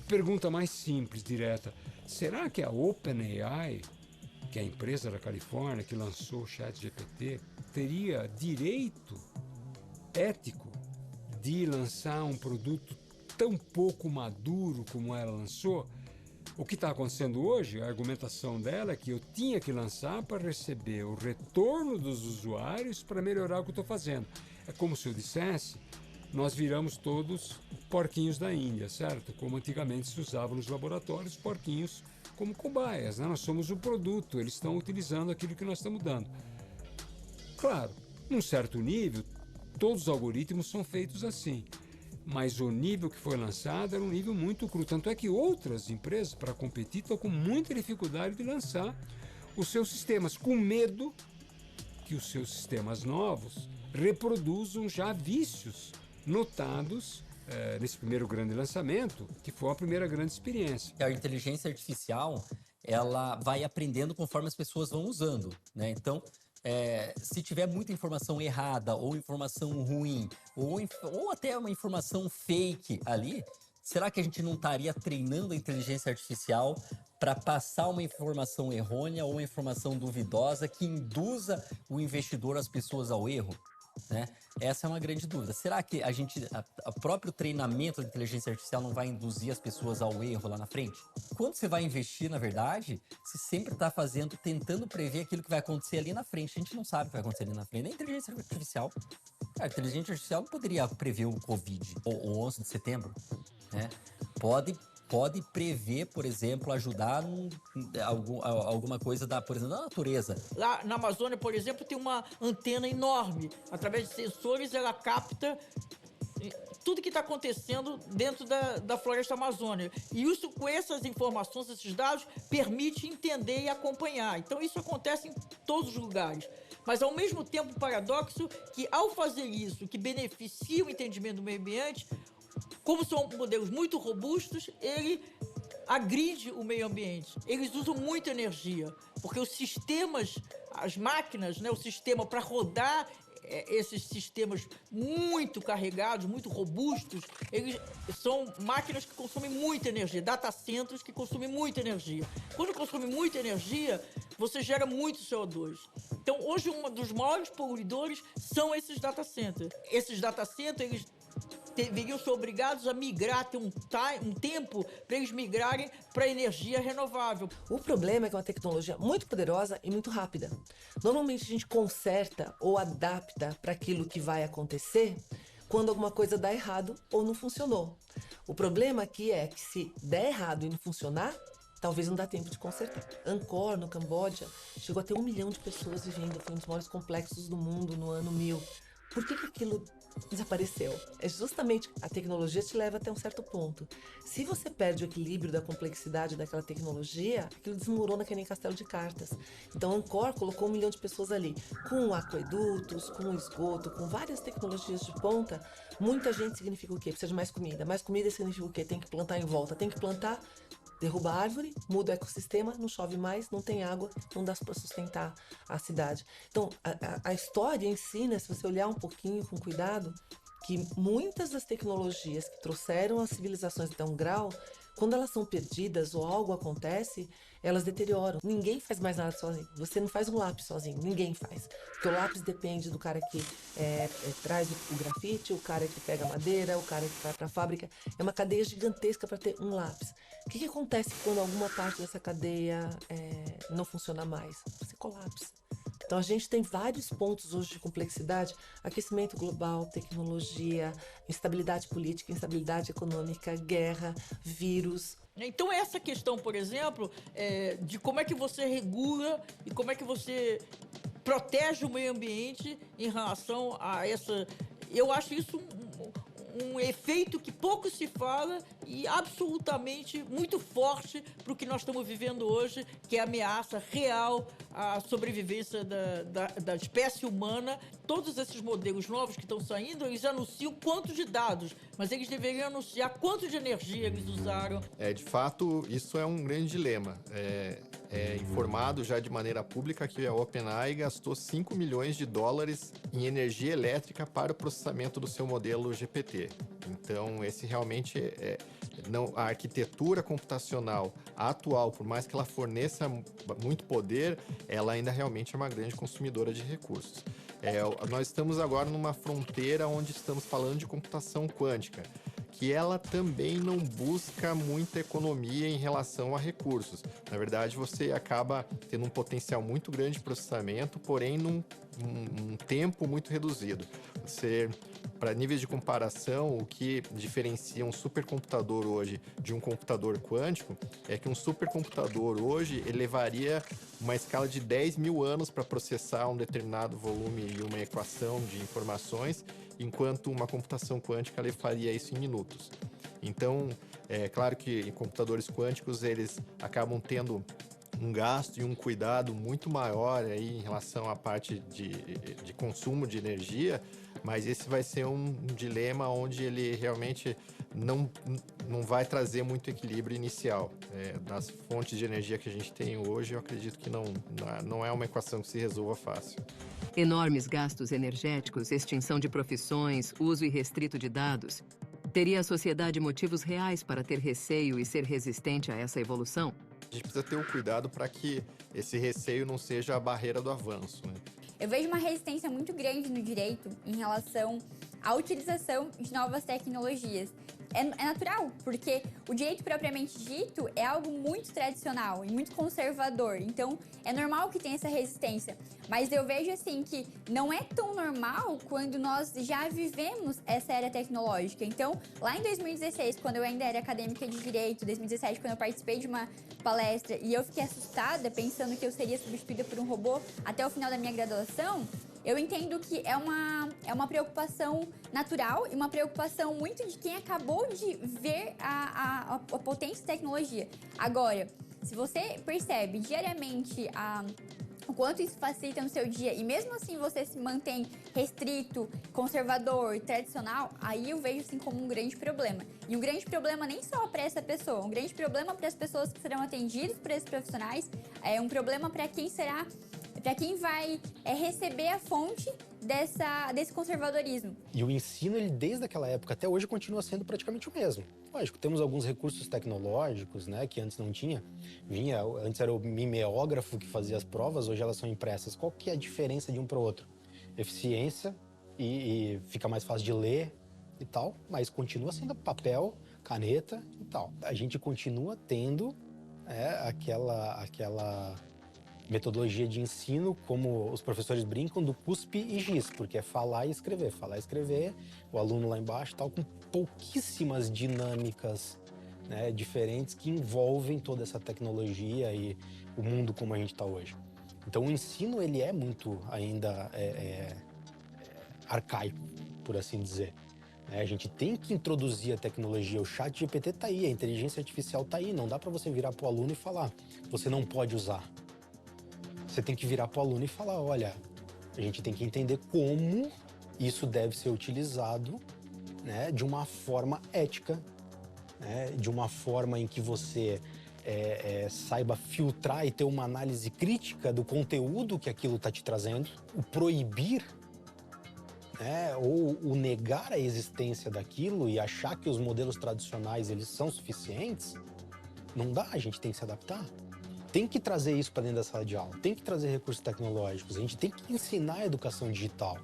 Pergunta mais simples, direta. Será que a OpenAI, que é a empresa da Califórnia que lançou o ChatGPT, teria direito ético de lançar um produto tão pouco maduro como ela lançou? O que está acontecendo hoje, a argumentação dela é que eu tinha que lançar para receber o retorno dos usuários para melhorar o que eu estou fazendo. É como se eu dissesse, nós viramos todos porquinhos da Índia, certo? Como antigamente se usava nos laboratórios, porquinhos como cobaias, né? Nós somos o produto, eles estão utilizando aquilo que nós estamos dando. Claro, num certo nível, todos os algoritmos são feitos assim. Mas o nível que foi lançado era um nível muito cru. Tanto é que outras empresas, para competir, estão com muita dificuldade de lançar os seus sistemas, com medo que os seus sistemas novos reproduzam já vícios notados nesse primeiro grande lançamento, que foi a primeira grande experiência. A inteligência artificial, ela vai aprendendo conforme as pessoas vão usando, né? Então, se tiver muita informação errada, ou informação ruim, ou até uma informação fake ali, será que a gente não estaria treinando a inteligência artificial para passar uma informação errônea ou uma informação duvidosa que induza o investidor, as pessoas ao erro? Né? Essa é uma grande dúvida. Será que o próprio treinamento da inteligência artificial não vai induzir as pessoas ao erro lá na frente? Quando você vai investir, na verdade, você sempre está tentando prever aquilo que vai acontecer ali na frente. A gente não sabe o que vai acontecer ali na frente. Nem a inteligência artificial. A inteligência artificial não poderia prever o Covid, ou o 11 de setembro, né? Pode prever, por exemplo, ajudar alguma coisa por exemplo, da natureza. Lá na Amazônia, por exemplo, tem uma antena enorme. Através de sensores, ela capta tudo que está acontecendo dentro da floresta amazônica. E isso, com essas informações, esses dados, permite entender e acompanhar. Então, isso acontece em todos os lugares. Mas, ao mesmo tempo, o paradoxo que, ao fazer isso, que beneficia o entendimento do meio ambiente, como são modelos muito robustos, ele agride o meio ambiente. Eles usam muita energia, porque os sistemas, as máquinas, né, o sistema para rodar esses sistemas muito carregados, muito robustos, eles são máquinas que consomem muita energia, data centers que consomem muita energia. Quando consome muita energia, você gera muito CO2. Então, hoje, um dos maiores poluidores são esses data centers. Esses data centers, eles deveriam ser obrigados a migrar, ter um tempo para eles migrarem para energia renovável. O problema é que é uma tecnologia muito poderosa e muito rápida. Normalmente a gente conserta ou adapta para aquilo que vai acontecer quando alguma coisa dá errado ou não funcionou. O problema aqui é que se der errado e não funcionar, talvez não dá tempo de consertar. Angkor, no Camboja, chegou a ter 1 milhão de pessoas vivendo. Foi um dos maiores complexos do mundo no ano 1000. Por que aquilo desapareceu? É justamente a tecnologia te leva até um certo ponto. Se você perde o equilíbrio da complexidade daquela tecnologia, aquilo desmorona que nem castelo de cartas. Então, Angkor colocou 1 milhão de pessoas ali, com aquedutos, com esgoto, com várias tecnologias de ponta. Muita gente significa o quê? Precisa de mais comida. Mais comida significa o quê? Tem que plantar em volta. Tem que plantar, derruba a árvore, muda o ecossistema, não chove mais, não tem água, não dá para sustentar a cidade. Então, a história ensina, se você olhar um pouquinho com cuidado, que muitas das tecnologias que trouxeram as civilizações até um grau, quando elas são perdidas ou algo acontece, elas deterioram. Ninguém faz mais nada sozinho. Você não faz um lápis sozinho, ninguém faz. Porque o lápis depende do cara que traz o grafite, o cara que pega a madeira, o cara que vai para a fábrica. É uma cadeia gigantesca para ter um lápis. O que acontece quando alguma parte dessa cadeia não funciona mais? Você colapsa. Então a gente tem vários pontos hoje de complexidade: aquecimento global, tecnologia, instabilidade política, instabilidade econômica, guerra, vírus. Então essa questão, por exemplo, de como é que você regula e como é que você protege o meio ambiente em relação a essa... Eu acho isso um efeito que pouco se fala e absolutamente muito forte para o que nós estamos vivendo hoje, que é a ameaça real à sobrevivência da espécie humana. Todos esses modelos novos que estão saindo, eles anunciam quanto de dados, mas eles deveriam anunciar quanto de energia eles usaram. De fato, isso é um grande dilema. É informado já de maneira pública que a OpenAI gastou 5 milhões de dólares em energia elétrica para o processamento do seu modelo GPT. Então, esse realmente a arquitetura computacional atual, por mais que ela forneça muito poder, ela ainda realmente é uma grande consumidora de recursos. Nós estamos agora numa fronteira onde estamos falando de computação quântica, que ela também não busca muita economia em relação a recursos. Na verdade, você acaba tendo um potencial muito grande de processamento, porém num tempo muito reduzido. Para níveis de comparação, o que diferencia um supercomputador hoje de um computador quântico é que um supercomputador hoje levaria uma escala de 10 mil anos para processar um determinado volume e uma equação de informações, enquanto uma computação quântica faria isso em minutos. Então, é claro que em computadores quânticos eles acabam tendo um gasto e um cuidado muito maior aí em relação à parte de consumo de energia, mas esse vai ser um dilema onde ele realmente não vai trazer muito equilíbrio inicial. Das fontes de energia que a gente tem hoje, eu acredito que não é uma equação que se resolva fácil. Enormes gastos energéticos, extinção de profissões, uso irrestrito de dados. Teria a sociedade motivos reais para ter receio e ser resistente a essa evolução? A gente precisa ter o cuidado para que esse receio não seja a barreira do avanço, né? Eu vejo uma resistência muito grande no direito em relação à utilização de novas tecnologias. É natural, porque o direito propriamente dito é algo muito tradicional e muito conservador. Então, é normal que tenha essa resistência. Mas eu vejo, assim, que não é tão normal quando nós já vivemos essa era tecnológica. Então, lá em 2016, quando eu ainda era acadêmica de direito, 2017, quando eu participei de uma palestra e eu fiquei assustada, pensando que eu seria substituída por um robô até o final da minha graduação, eu entendo que é uma preocupação natural e uma preocupação muito de quem acabou de ver a potência da tecnologia. Agora, se você percebe diariamente o quanto isso facilita no seu dia e mesmo assim você se mantém restrito, conservador, tradicional, aí eu vejo assim como um grande problema. E um grande problema nem só para essa pessoa, um grande problema para as pessoas que serão atendidas por esses profissionais, é um problema para quem vai receber a fonte desse conservadorismo. E o ensino, ele desde aquela época até hoje continua sendo praticamente o mesmo. Lógico, temos alguns recursos tecnológicos, né, que antes não tinha. Antes era o mimeógrafo que fazia as provas, hoje elas são impressas. Qual que é a diferença de um para o outro? Eficiência e fica mais fácil de ler e tal, mas continua sendo papel, caneta e tal. A gente continua tendo aquela metodologia de ensino, como os professores brincam, do cuspe e giz, porque é falar e escrever, o aluno lá embaixo, tal, com pouquíssimas dinâmicas, né, diferentes que envolvem toda essa tecnologia e o mundo como a gente está hoje. Então o ensino, ele é muito ainda arcaico, por assim dizer. A gente tem que introduzir a tecnologia, o ChatGPT está aí, a inteligência artificial está aí, não dá para você virar para o aluno e falar, você não pode usar. Você tem que virar para o aluno e falar, olha, a gente tem que entender como isso deve ser utilizado, né, de uma forma ética, né, de uma forma em que você saiba filtrar e ter uma análise crítica do conteúdo que aquilo está te trazendo. O proibir, né, ou o negar a existência daquilo e achar que os modelos tradicionais eles são suficientes, não dá, a gente tem que se adaptar. Tem que trazer isso para dentro da sala de aula, tem que trazer recursos tecnológicos, a gente tem que ensinar a educação digital.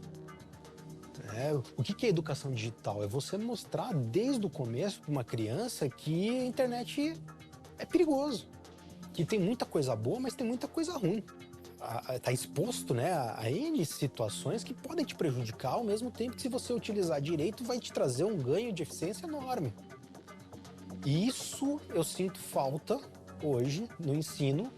O que é educação digital? É você mostrar desde o começo para uma criança que a internet é perigoso, que tem muita coisa boa, mas tem muita coisa ruim. Está exposto, né, a N situações que podem te prejudicar, ao mesmo tempo que, se você utilizar direito, vai te trazer um ganho de eficiência enorme. E isso eu sinto falta hoje no ensino,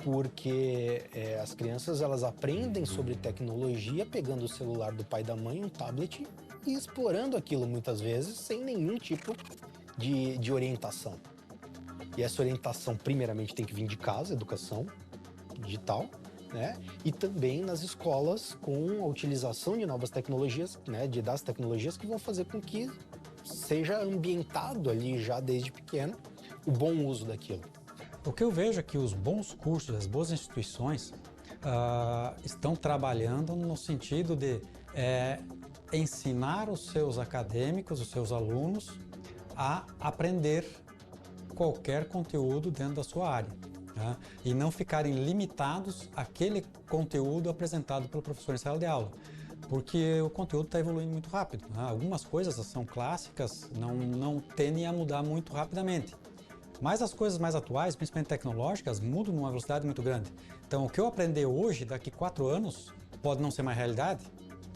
porque as crianças elas aprendem sobre tecnologia pegando o celular do pai e da mãe, um tablet, e explorando aquilo muitas vezes sem nenhum tipo de orientação. E essa orientação primeiramente tem que vir de casa, educação digital, né? E também nas escolas com a utilização de novas tecnologias, né? Das tecnologias que vão fazer com que seja ambientado ali já desde pequeno o bom uso daquilo. O que eu vejo é que os bons cursos, as boas instituições estão trabalhando no sentido de ensinar os seus acadêmicos, os seus alunos, a aprender qualquer conteúdo dentro da sua área, né? E não ficarem limitados àquele conteúdo apresentado pelo professor em sala de aula, porque o conteúdo está evoluindo muito rápido, né? Algumas coisas são clássicas, não tendem a mudar muito rapidamente. Mas as coisas mais atuais, principalmente tecnológicas, mudam numa velocidade muito grande. Então, o que eu aprender hoje, daqui 4 anos, pode não ser mais realidade.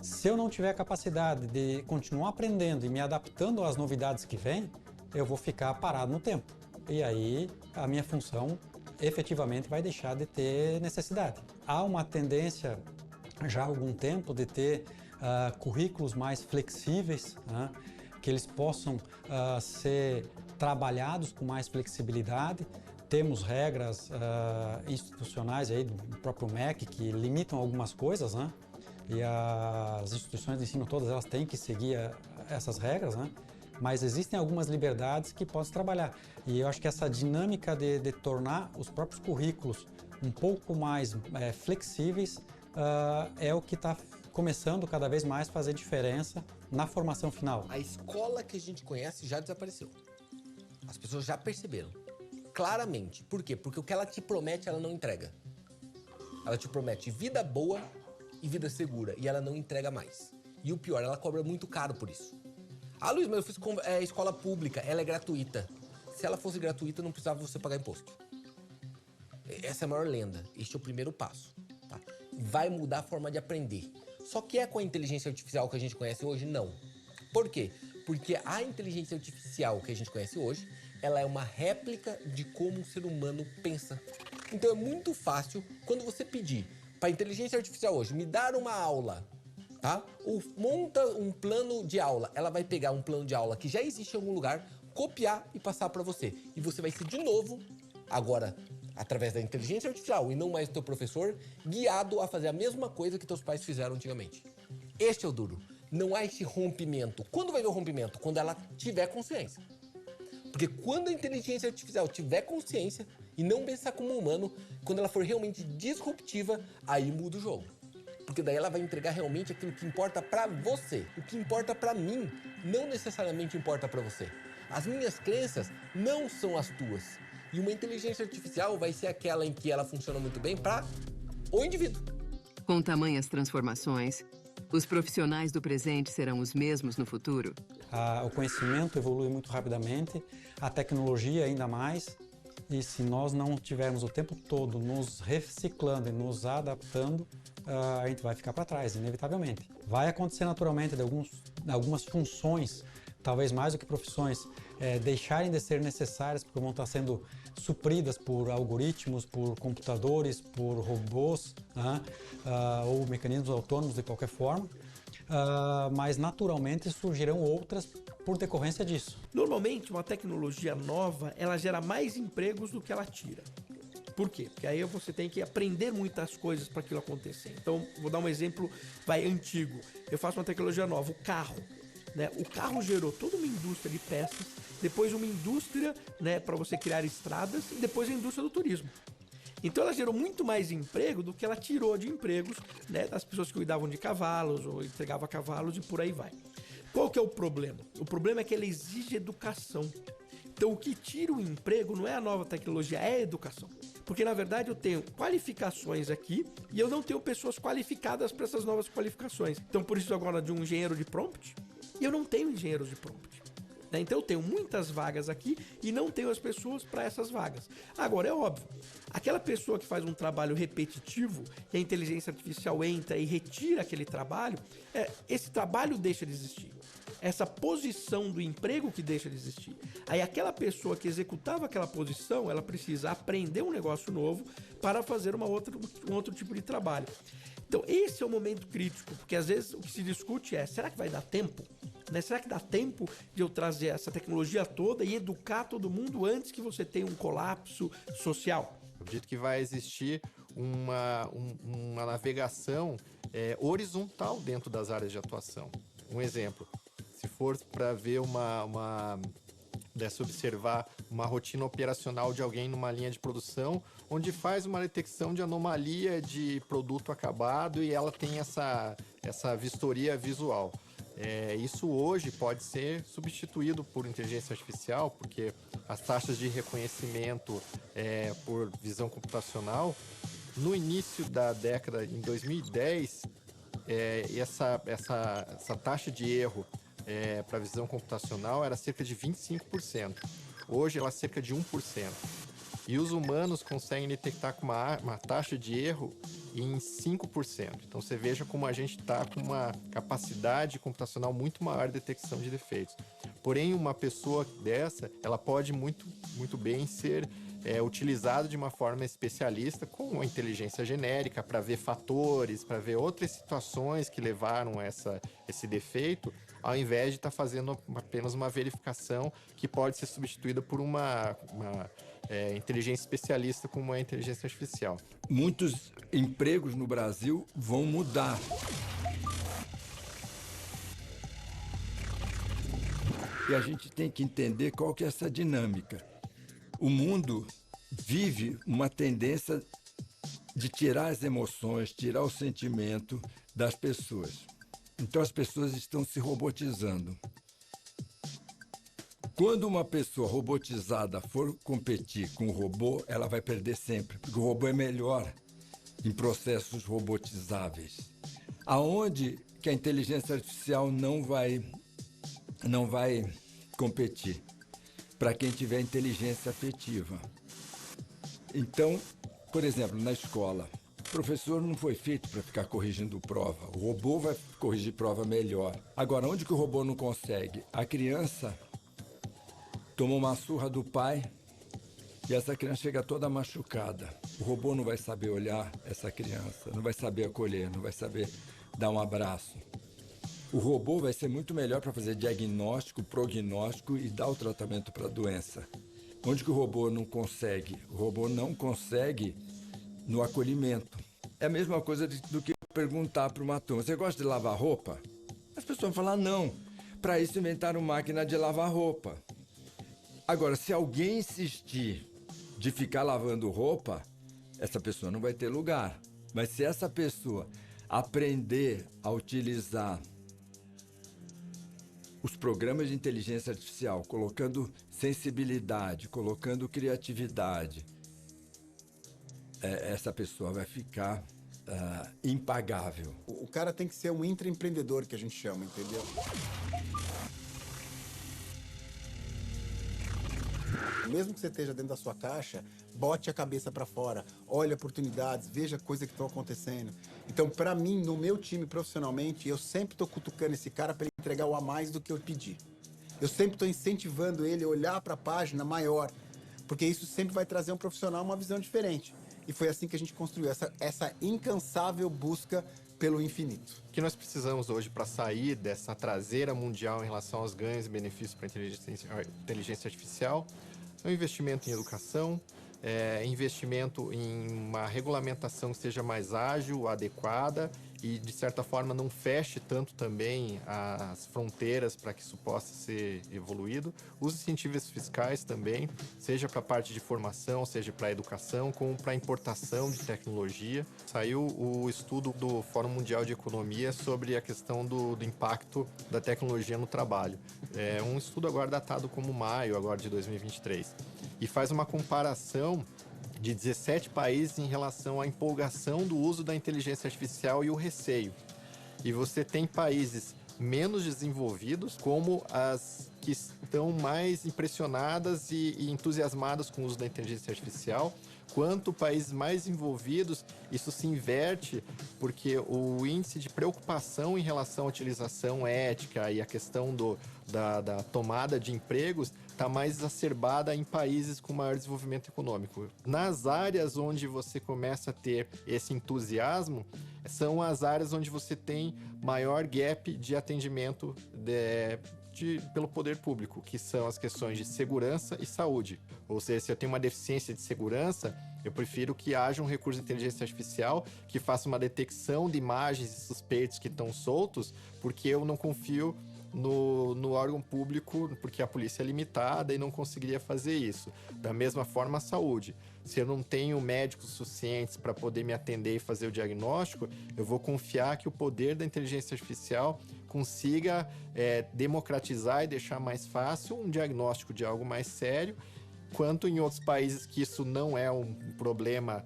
Se eu não tiver a capacidade de continuar aprendendo e me adaptando às novidades que vêm, eu vou ficar parado no tempo. E aí, a minha função, efetivamente, vai deixar de ter necessidade. Há uma tendência, já há algum tempo, de ter currículos mais flexíveis, né? Que eles possam ser trabalhados com mais flexibilidade, temos regras institucionais aí do próprio MEC que limitam algumas coisas, né? E as instituições de ensino todas elas têm que seguir essas regras, né? Mas existem algumas liberdades que podem trabalhar. E eu acho que essa dinâmica de tornar os próprios currículos um pouco mais flexíveis é o que está começando cada vez mais a fazer diferença na formação final. A escola que a gente conhece já desapareceu. As pessoas já perceberam. Claramente. Por quê? Porque o que ela te promete, ela não entrega. Ela te promete vida boa e vida segura. E ela não entrega mais. E o pior, ela cobra muito caro por isso. Ah, Luiz, mas eu fiz escola pública. Ela é gratuita. Se ela fosse gratuita, não precisava você pagar imposto. Essa é a maior lenda. Este é o primeiro passo. Tá? Vai mudar a forma de aprender. Só que é com a inteligência artificial que a gente conhece hoje? Não. Por quê? Porque a inteligência artificial que a gente conhece hoje, ela é uma réplica de como um ser humano pensa. Então é muito fácil, quando você pedir para a inteligência artificial hoje me dar uma aula, tá? Ou monta um plano de aula, ela vai pegar um plano de aula que já existe em algum lugar, copiar e passar para você. E você vai ser de novo, agora, através da inteligência artificial e não mais do teu professor, guiado a fazer a mesma coisa que teus pais fizeram antigamente. Este é o duro. Não há esse rompimento. Quando vai ver o rompimento? Quando ela tiver consciência. Porque quando a inteligência artificial tiver consciência e não pensar como um humano, quando ela for realmente disruptiva, aí muda o jogo. Porque daí ela vai entregar realmente aquilo que importa pra você. O que importa pra mim não necessariamente importa pra você. As minhas crenças não são as tuas. E uma inteligência artificial vai ser aquela em que ela funciona muito bem para o indivíduo. Com tamanhas transformações, os profissionais do presente serão os mesmos no futuro? O conhecimento evolui muito rapidamente, a tecnologia ainda mais, e se nós não tivermos o tempo todo nos reciclando e nos adaptando, a gente vai ficar para trás, inevitavelmente. Vai acontecer naturalmente de algumas funções, talvez mais do que profissões, deixarem de ser necessárias porque vão estar sendo supridas por algoritmos, por computadores, por robôs, ou mecanismos autônomos de qualquer forma, mas naturalmente surgirão outras por decorrência disso. Normalmente, uma tecnologia nova, ela gera mais empregos do que ela tira. Por quê? Porque aí você tem que aprender muitas coisas para aquilo acontecer. Então, vou dar um exemplo antigo. Eu faço uma tecnologia nova, o carro. Né? O carro gerou toda uma indústria de peças, depois uma indústria, né, para você criar estradas e depois a indústria do turismo. Então ela gerou muito mais emprego do que ela tirou de empregos, né, das pessoas que cuidavam de cavalos ou entregavam cavalos e por aí vai. Qual que é o problema? O problema é que ela exige educação. Então o que tira o emprego não é a nova tecnologia, é a educação. Porque na verdade eu tenho qualificações aqui e eu não tenho pessoas qualificadas para essas novas qualificações. Então por isso agora de um engenheiro de prompt, eu não tenho engenheiros de prompt. Então eu tenho muitas vagas aqui e não tenho as pessoas para essas vagas. Agora é óbvio, aquela pessoa que faz um trabalho repetitivo e a inteligência artificial entra e retira aquele trabalho, esse trabalho deixa de existir. Essa posição do emprego que deixa de existir. Aí aquela pessoa que executava aquela posição, ela precisa aprender um negócio novo para fazer um outro tipo de trabalho. Então esse é o momento crítico, porque às vezes o que se discute é, será que vai dar tempo? Será que dá tempo de eu trazer essa tecnologia toda e educar todo mundo antes que você tenha um colapso social? Eu acredito que vai existir uma navegação horizontal dentro das áreas de atuação. Um exemplo, se for para ver observar uma rotina operacional de alguém numa linha de produção, onde faz uma detecção de anomalia de produto acabado e ela tem essa vistoria visual. Isso hoje pode ser substituído por inteligência artificial, porque as taxas de reconhecimento por visão computacional, no início da década, em 2010, essa taxa de erro para visão computacional era cerca de 25%. Hoje ela é cerca de 1%. E os humanos conseguem detectar com uma taxa de erro em 5%. Então você veja como a gente está com uma capacidade computacional muito maior de detecção de defeitos. Porém, uma pessoa dessa, ela pode muito, muito bem ser utilizada de uma forma especialista com a inteligência genérica para ver fatores, para ver outras situações que levaram esse defeito, ao invés de estar fazendo apenas uma verificação que pode ser substituída por uma inteligência especialista como a inteligência artificial. Muitos empregos no Brasil vão mudar. E a gente tem que entender qual que é essa dinâmica. O mundo vive uma tendência de tirar as emoções, tirar o sentimento das pessoas. Então as pessoas estão se robotizando. Quando uma pessoa robotizada for competir com o robô, ela vai perder sempre, porque o robô é melhor em processos robotizáveis. Aonde que a inteligência artificial não vai competir? Para quem tiver inteligência afetiva. Então, por exemplo, na escola, o professor não foi feito para ficar corrigindo prova. O robô vai corrigir prova melhor. Agora, onde que o robô não consegue? A criança toma uma surra do pai e essa criança chega toda machucada. O robô não vai saber olhar essa criança, não vai saber acolher, não vai saber dar um abraço. O robô vai ser muito melhor para fazer diagnóstico, prognóstico e dar o tratamento para a doença. Onde que o robô não consegue? O robô não consegue no acolhimento. É a mesma coisa do que perguntar para uma turma, você gosta de lavar roupa? As pessoas vão falar não. Para isso inventaram máquina de lavar roupa. Agora, se alguém insistir de ficar lavando roupa, essa pessoa não vai ter lugar. Mas se essa pessoa aprender a utilizar os programas de inteligência artificial, colocando sensibilidade, colocando criatividade, essa pessoa vai ficar impagável. O cara tem que ser um intraempreendedor, que a gente chama, entendeu? Mesmo que você esteja dentro da sua caixa, bote a cabeça para fora, olhe oportunidades, veja coisas que estão acontecendo. Então, para mim, no meu time profissionalmente, eu sempre estou cutucando esse cara para ele entregar o a mais do que eu pedi. Eu sempre estou incentivando ele a olhar para a página maior, porque isso sempre vai trazer um profissional uma visão diferente. E foi assim que a gente construiu essa incansável busca pelo infinito. O que nós precisamos hoje para sair dessa traseira mundial em relação aos ganhos e benefícios para a inteligência artificial é um investimento em educação, investimento em uma regulamentação que seja mais ágil, adequada e, de certa forma, não feche tanto também as fronteiras para que isso possa ser evoluído. Os incentivos fiscais também, seja para a parte de formação, seja para a educação, como para a importação de tecnologia. Saiu o estudo do Fórum Mundial de Economia sobre a questão do impacto da tecnologia no trabalho. É um estudo agora datado como maio, agora de 2023. E faz uma comparação de 17 países em relação à empolgação do uso da inteligência artificial e o receio. E você tem países menos desenvolvidos como as que estão mais impressionadas e entusiasmadas com o uso da inteligência artificial, quanto países mais envolvidos, isso se inverte porque o índice de preocupação em relação à utilização ética e a questão da tomada de empregos está mais exacerbada em países com maior desenvolvimento econômico. Nas áreas onde você começa a ter esse entusiasmo, são as áreas onde você tem maior gap de atendimento pelo poder público, que são as questões de segurança e saúde. Ou seja, se eu tenho uma deficiência de segurança, eu prefiro que haja um recurso de inteligência artificial que faça uma detecção de imagens e suspeitos que estão soltos, porque eu não confio no órgão público, porque a polícia é limitada e não conseguiria fazer isso. Da mesma forma, a saúde. Se eu não tenho médicos suficientes para poder me atender e fazer o diagnóstico, eu vou confiar que o poder da inteligência artificial consiga democratizar e deixar mais fácil um diagnóstico de algo mais sério, quanto em outros países que isso não é um problema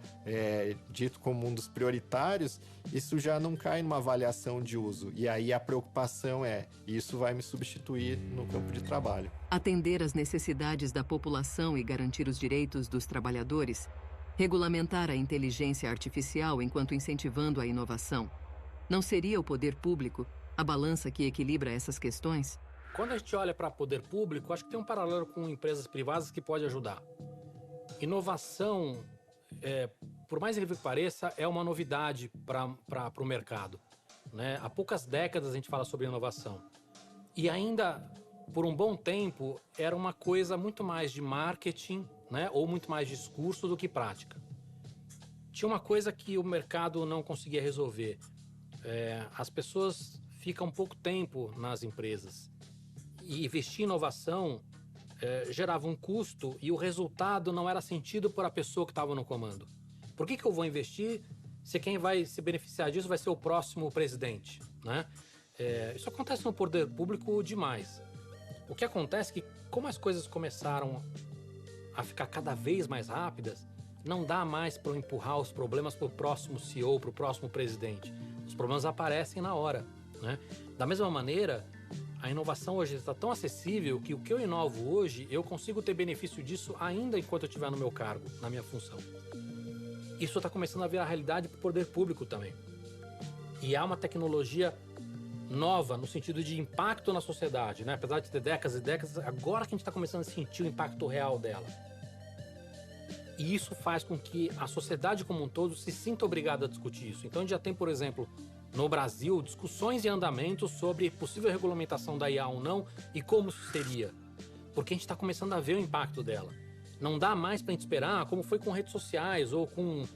dito como um dos prioritários, isso já não cai numa avaliação de uso. E aí a preocupação isso vai me substituir no campo de trabalho. Atender às necessidades da população e garantir os direitos dos trabalhadores, regulamentar a inteligência artificial enquanto incentivando a inovação. Não seria o poder público a balança que equilibra essas questões? Quando a gente olha para poder público, acho que tem um paralelo com empresas privadas que pode ajudar. Inovação, por mais incrível que pareça, é uma novidade para o mercado, né? Há poucas décadas a gente fala sobre inovação. E ainda, por um bom tempo, era uma coisa muito mais de marketing, né? Ou muito mais discurso do que prática. Tinha uma coisa que o mercado não conseguia resolver. As pessoas ficam pouco tempo nas empresas. E investir em inovação gerava um custo e o resultado não era sentido por a pessoa que estava no comando. Por que eu vou investir se quem vai se beneficiar disso vai ser o próximo presidente, né? Isso acontece no poder público demais. O que acontece é que, como as coisas começaram a ficar cada vez mais rápidas, não dá mais para empurrar os problemas para o próximo CEO, para o próximo presidente. Os problemas aparecem na hora, né? Da mesma maneira, a inovação hoje está tão acessível que o que eu inovo hoje, eu consigo ter benefício disso ainda enquanto eu estiver no meu cargo, na minha função. Isso está começando a virar realidade para o poder público também. E há uma tecnologia nova no sentido de impacto na sociedade, né? Apesar de ter décadas e décadas, agora que a gente está começando a sentir o impacto real dela. E isso faz com que a sociedade como um todo se sinta obrigada a discutir isso. Então a gente já tem, por exemplo, no Brasil, discussões em andamento sobre possível regulamentação da IA ou não e como isso seria. Porque a gente está começando a ver o impacto dela. Não dá mais para a gente esperar como foi com redes sociais, ou com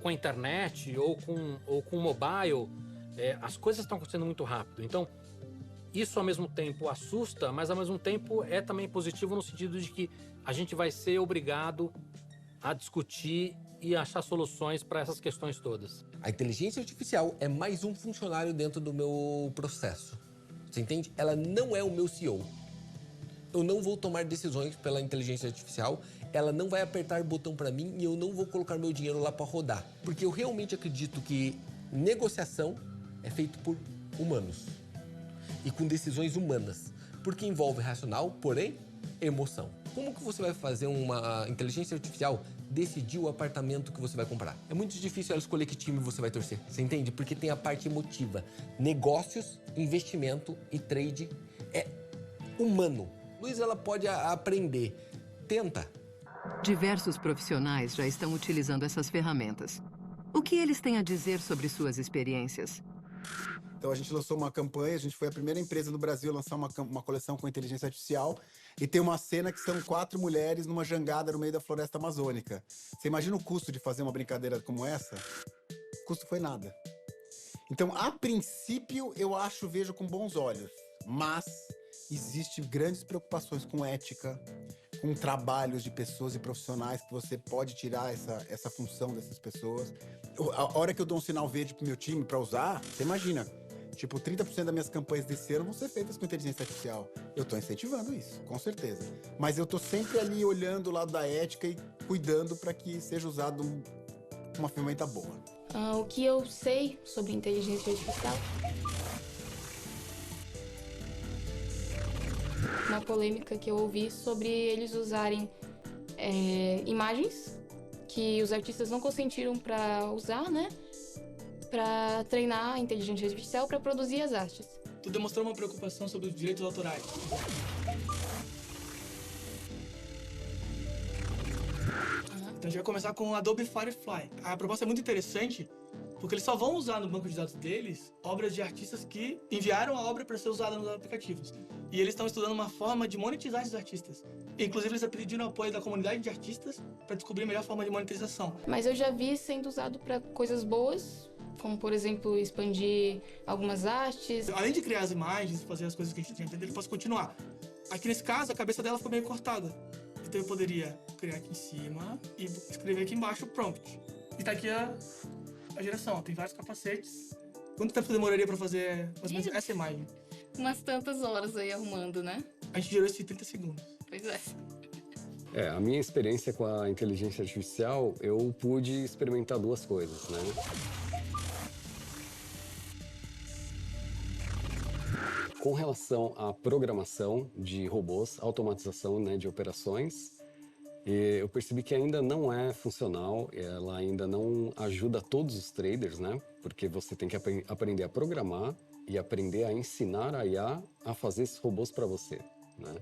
a internet, ou com o mobile. As coisas estão acontecendo muito rápido. Então, isso ao mesmo tempo assusta, mas ao mesmo tempo é também positivo no sentido de que a gente vai ser obrigado a discutir e achar soluções para essas questões todas. A inteligência artificial é mais um funcionário dentro do meu processo. Você entende? Ela não é o meu CEO. Eu não vou tomar decisões pela inteligência artificial, ela não vai apertar botão para mim e eu não vou colocar meu dinheiro lá para rodar. Porque eu realmente acredito que negociação é feito por humanos e com decisões humanas, porque envolve racional, porém emoção. Como que você vai fazer uma inteligência artificial decidir o apartamento que você vai comprar? É muito difícil ela escolher que time você vai torcer, você entende? Porque tem a parte emotiva. Negócios, investimento e trade é humano. Luiz, ela pode aprender. Tenta. Diversos profissionais já estão utilizando essas ferramentas. O que eles têm a dizer sobre suas experiências? Então a gente lançou uma campanha, a gente foi a primeira empresa no Brasil a lançar uma coleção com inteligência artificial e tem uma cena que são 4 mulheres numa jangada no meio da floresta amazônica. Você imagina o custo de fazer uma brincadeira como essa? O custo foi nada. Então, a princípio, eu vejo com bons olhos, mas existem grandes preocupações com ética, com trabalhos de pessoas e profissionais que você pode tirar essa função dessas pessoas. A hora que eu dou um sinal verde pro meu time para usar, você imagina, tipo, 30% das minhas campanhas desse ano vão ser feitas com inteligência artificial. Eu tô incentivando isso, com certeza. Mas eu tô sempre ali olhando o lado da ética e cuidando para que seja usado uma ferramenta boa. O que eu sei sobre inteligência artificial? Uma polêmica que eu ouvi sobre eles usarem imagens que os artistas não consentiram para usar, né? Para treinar a inteligência artificial para produzir as artes. Tu demonstrou uma preocupação sobre os direitos autorais. Então a gente vai começar com o Adobe Firefly. A proposta é muito interessante porque eles só vão usar no banco de dados deles obras de artistas que enviaram a obra para ser usada nos aplicativos. E eles estão estudando uma forma de monetizar esses artistas. Inclusive, eles pediram apoio da comunidade de artistas para descobrir a melhor forma de monetização. Mas eu já vi sendo usado para coisas boas, como, por exemplo, expandir algumas artes. Além de criar as imagens, fazer as coisas que a gente tinha aprendido, ele pode continuar. Aqui nesse caso, a cabeça dela ficou meio cortada. Então eu poderia criar aqui em cima e escrever aqui embaixo o prompt. E tá aqui a geração, tem vários capacetes. Quanto tempo você demoraria para fazer mais ou menos essa imagem? Umas tantas horas aí arrumando, né? A gente gerou isso em 30 segundos. Pois é. A minha experiência com a inteligência artificial, eu pude experimentar 2 coisas, né? Com relação à programação de robôs, automatização, né, de operações, eu percebi que ainda não é funcional, ela ainda não ajuda todos os traders, né? Porque você tem que aprender a programar e aprender a ensinar a IA a fazer esses robôs para você, né?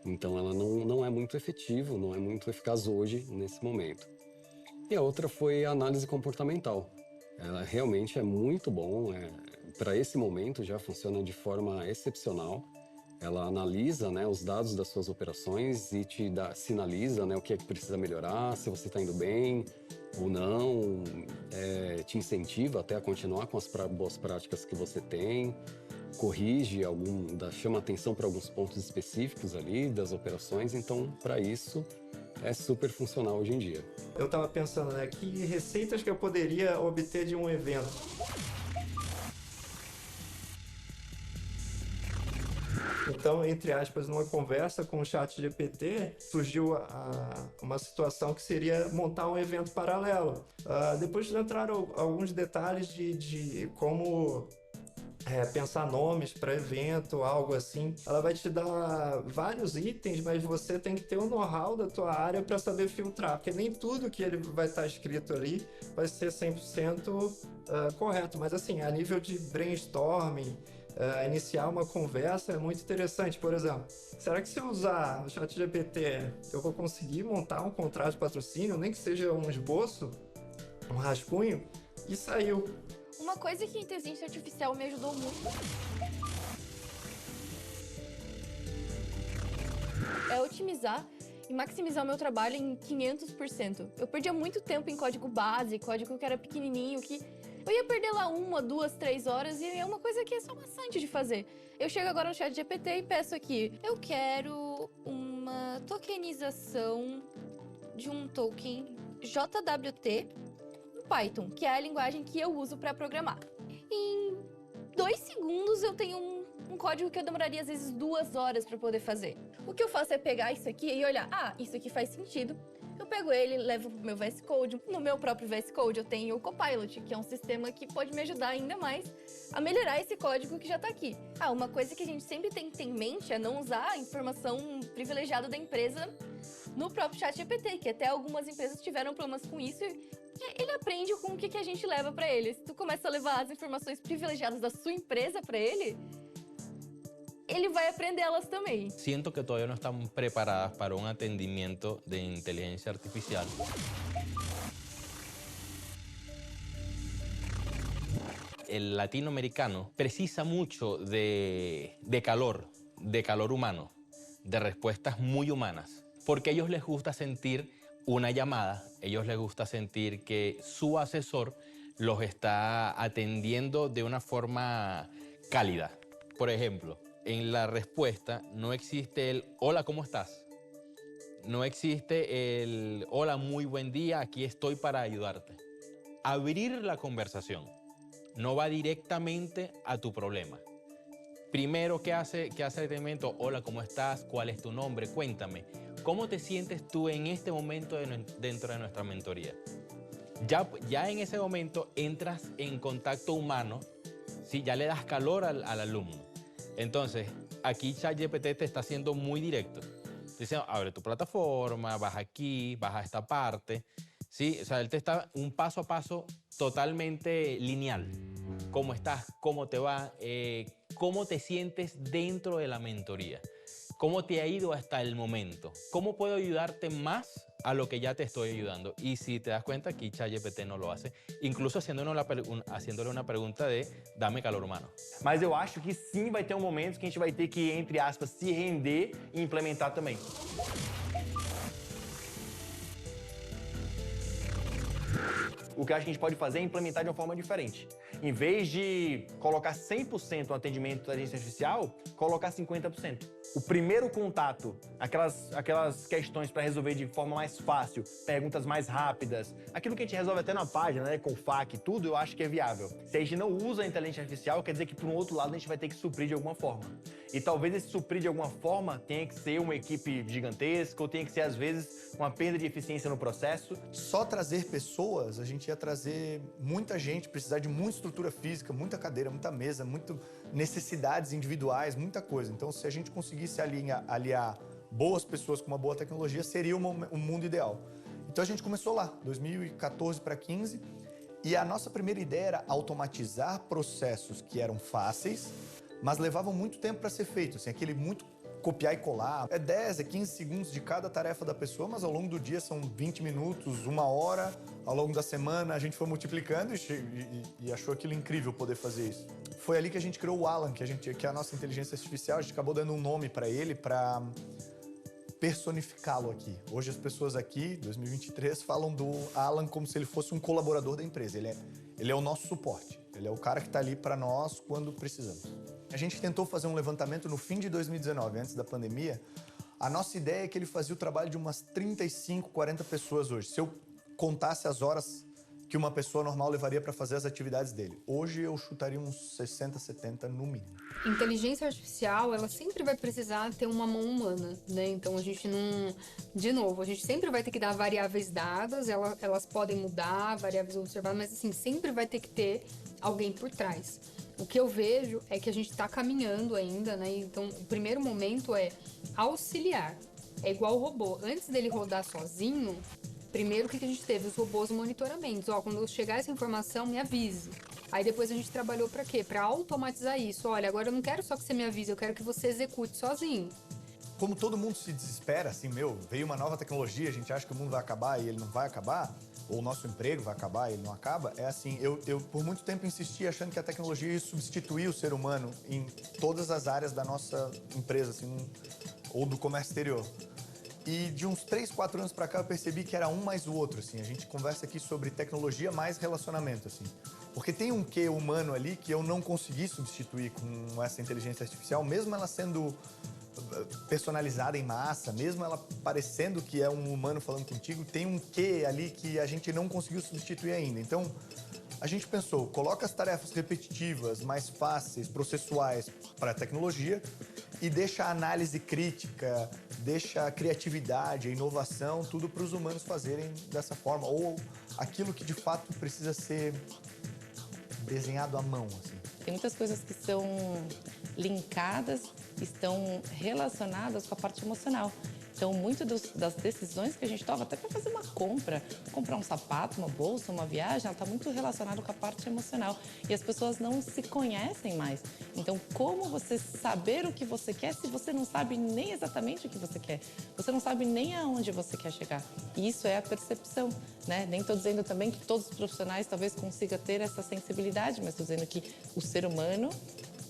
Então ela não é muito efetiva, não é muito eficaz hoje, nesse momento. E a outra foi a análise comportamental. Ela realmente é muito bom, para esse momento já funciona de forma excepcional. Ela analisa, né, os dados das suas operações e sinaliza, né, o que é que precisa melhorar, se você está indo bem ou não, te incentiva até a continuar com as boas práticas que você tem, corrige chama atenção para alguns pontos específicos ali das operações. Então, para isso, é super funcional hoje em dia. Eu estava pensando, né, que receitas que eu poderia obter de um evento. Então, entre aspas, numa conversa com o ChatGPT, surgiu uma situação que seria montar um evento paralelo. Depois entraram alguns detalhes de como pensar nomes para evento, algo assim. Ela vai te dar vários itens, mas você tem que ter o know-how da tua área para saber filtrar, porque nem tudo que ele vai estar escrito ali vai ser 100% correto. Mas assim, a nível de brainstorming, iniciar uma conversa é muito interessante. Por exemplo, será que se eu usar o ChatGPT eu vou conseguir montar um contrato de patrocínio, nem que seja um esboço, um rascunho? E saiu. Uma coisa que a inteligência artificial me ajudou muito é otimizar e maximizar o meu trabalho em 500%. Eu perdia muito tempo em código base, código que era pequenininho, que eu ia perder lá 1, 2, 3 horas, e é uma coisa que é só maçante de fazer. Eu chego agora no ChatGPT e peço aqui, eu quero uma tokenização de um token JWT em Python, que é a linguagem que eu uso para programar. Em 2 segundos eu tenho um código que eu demoraria às vezes 2 horas para poder fazer. O que eu faço é pegar isso aqui e olhar, isso aqui faz sentido. Eu pego ele, levo pro meu VS Code. No meu próprio VS Code eu tenho o Copilot, que é um sistema que pode me ajudar ainda mais a melhorar esse código que já tá aqui. Uma coisa que a gente sempre tem que ter em mente é não usar a informação privilegiada da empresa no próprio ChatGPT, que até algumas empresas tiveram problemas com isso. Ele aprende com o que a gente leva para ele. Se tu começa a levar as informações privilegiadas da sua empresa para ele vai aprender elas também. Siento que todavía no están preparadas para un atendimiento de inteligencia artificial. El latinoamericano precisa mucho de calor humano, de respuestas muy humanas, porque a ellos les gusta sentir una llamada, a ellos les gusta sentir que su asesor los está atendiendo de una forma cálida. Por ejemplo, en la respuesta no existe el hola, ¿cómo estás? No existe el hola, muy buen día, aquí estoy para ayudarte. Abrir la conversación no va directamente a tu problema. Primero, ¿qué hace el atendimiento? Hola, ¿cómo estás? ¿Cuál es tu nombre? Cuéntame. ¿Cómo te sientes tú en este momento dentro de nuestra mentoría? Ya en ese momento entras en contacto humano, ¿sí? Ya le das calor al alumno. Entonces, aquí ChatGPT te está haciendo muy directo. Dice, abre tu plataforma, vas aquí, vas a esta parte. ¿Sí? O sea, él te está un paso a paso totalmente lineal. ¿Cómo estás? ¿Cómo te va? ¿Cómo te sientes dentro de la mentoría? ¿Cómo te ha ido hasta el momento? ¿Cómo puedo ayudarte más a lo que ya te estoy ayudando? Y si te das cuenta, aquí ChatGPT no lo hace, incluso haciéndole una pergunta de dame calor humano. Mas eu acho que sim vai ter um momento que a gente vai ter que, entre aspas, se render e implementar também. O que eu acho que a gente pode fazer é implementar de uma forma diferente. Em vez de colocar 100% no atendimento da inteligência artificial, colocar 50%. O primeiro contato, aquelas questões para resolver de forma mais fácil, perguntas mais rápidas, aquilo que a gente resolve até na página, né, com FAQ e tudo, eu acho que é viável. Se a gente não usa a inteligência artificial, quer dizer que, por um outro lado, a gente vai ter que suprir de alguma forma. E talvez esse suprir de alguma forma tenha que ser uma equipe gigantesca ou tenha que ser, às vezes, uma perda de eficiência no processo. Só trazer pessoas, a gente ia trazer muita gente, precisar de muita estrutura física, muita cadeira, muita mesa, muitas necessidades individuais, muita coisa. Então, se a gente conseguisse aliar boas pessoas com uma boa tecnologia, seria um mundo ideal. Então, a gente começou lá, 2014 para 2015, e a nossa primeira ideia era automatizar processos que eram fáceis, mas levavam muito tempo para ser feito, assim, aquele muito copiar e colar. É 10, 15 segundos de cada tarefa da pessoa, mas ao longo do dia são 20 minutos, 1 hora. Ao longo da semana a gente foi multiplicando e achou aquilo incrível poder fazer isso. Foi ali que a gente criou o Alan, que é a nossa inteligência artificial. A gente acabou dando um nome para ele, para personificá-lo aqui. Hoje as pessoas aqui, 2023, falam do Alan como se ele fosse um colaborador da empresa. Ele é o nosso suporte. Ele é o cara que está ali para nós quando precisamos. A gente tentou fazer um levantamento no fim de 2019, antes da pandemia. A nossa ideia é que ele fazia o trabalho de umas 35, 40 pessoas hoje. Se eu contasse as horas que uma pessoa normal levaria para fazer as atividades dele. Hoje eu chutaria uns 60, 70 no mínimo. Inteligência artificial, ela sempre vai precisar ter uma mão humana, né? Então a gente não... De novo, a gente sempre vai ter que dar variáveis dadas, elas podem mudar, variáveis observadas, mas assim, sempre vai ter que ter alguém por trás. O que eu vejo é que a gente está caminhando ainda, né? Então o primeiro momento é auxiliar. É igual o robô. Antes dele rodar sozinho, primeiro, o que a gente teve? Os robôs monitoramentos. Ó, quando chegar essa informação, me avise. Aí depois a gente trabalhou para quê? Para automatizar isso. Olha, agora eu não quero só que você me avise, eu quero que você execute sozinho. Como todo mundo se desespera, assim, veio uma nova tecnologia, a gente acha que o mundo vai acabar e ele não vai acabar, ou o nosso emprego vai acabar e ele não acaba, é assim, eu por muito tempo insisti achando que a tecnologia ia substituir o ser humano em todas as áreas da nossa empresa, assim, ou do comércio exterior. E de uns 3, 4 anos pra cá eu percebi que era um mais o outro, assim. A gente conversa aqui sobre tecnologia mais relacionamento, assim. Porque tem um quê humano ali que eu não consegui substituir com essa inteligência artificial, mesmo ela sendo personalizada em massa, mesmo ela parecendo que é um humano falando contigo, tem um quê ali que a gente não conseguiu substituir ainda. Então, a gente pensou, coloca as tarefas repetitivas, mais fáceis, processuais para a tecnologia e deixa a análise crítica, deixa a criatividade, a inovação, tudo para os humanos fazerem dessa forma. Ou aquilo que de fato precisa ser desenhado à mão, assim. Tem muitas coisas que são linkadas, estão relacionadas com a parte emocional. Então, muito das decisões que a gente toma, até para fazer uma compra, comprar um sapato, uma bolsa, uma viagem, ela está muito relacionada com a parte emocional. E as pessoas não se conhecem mais. Então, como você saber o que você quer se você não sabe nem exatamente o que você quer? Você não sabe nem aonde você quer chegar. E isso é a percepção, né? Nem estou dizendo também que todos os profissionais talvez consigam ter essa sensibilidade, mas estou dizendo que o ser humano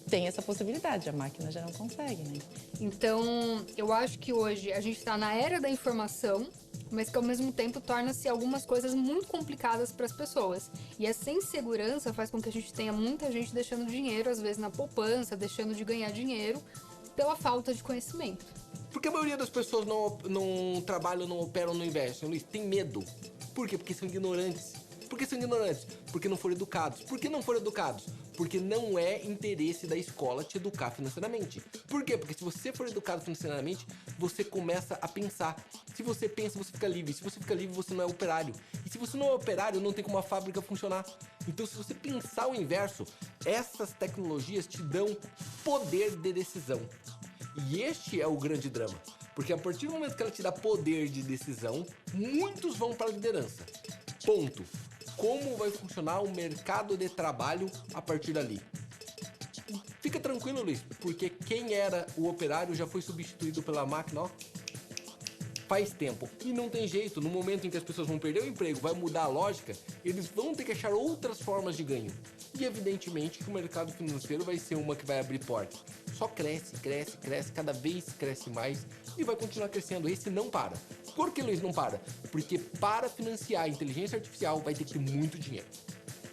tem essa possibilidade, a máquina já não consegue, né? Então, eu acho que hoje a gente está na era da informação, mas que ao mesmo tempo torna-se algumas coisas muito complicadas para as pessoas. E essa insegurança faz com que a gente tenha muita gente deixando dinheiro, às vezes na poupança, deixando de ganhar dinheiro pela falta de conhecimento. Por que a maioria das pessoas não trabalham, não operam, não investem, Luiz? Tem medo. Por quê? Porque são ignorantes. Por que são ignorantes? Porque não foram educados. Por que não foram educados? Porque não é interesse da escola te educar financeiramente. Por quê? Porque se você for educado financeiramente, você começa a pensar. Se você pensa, você fica livre. Se você fica livre, você não é operário. E se você não é operário, não tem como a fábrica funcionar. Então, se você pensar o inverso, essas tecnologias te dão poder de decisão. E este é o grande drama. Porque a partir do momento que ela te dá poder de decisão, muitos vão para a liderança. Ponto. Como vai funcionar o mercado de trabalho a partir dali? Fica tranquilo, Luiz, porque quem era o operário já foi substituído pela máquina, ó, faz tempo. E não tem jeito, no momento em que as pessoas vão perder o emprego, vai mudar a lógica, eles vão ter que achar outras formas de ganho. E evidentemente que o mercado financeiro vai ser uma que vai abrir portas. Só cresce, cresce, cresce, cada vez cresce mais e vai continuar crescendo. Esse não para. Por que, Luiz, não para? Porque para financiar a inteligência artificial vai ter que ter muito dinheiro.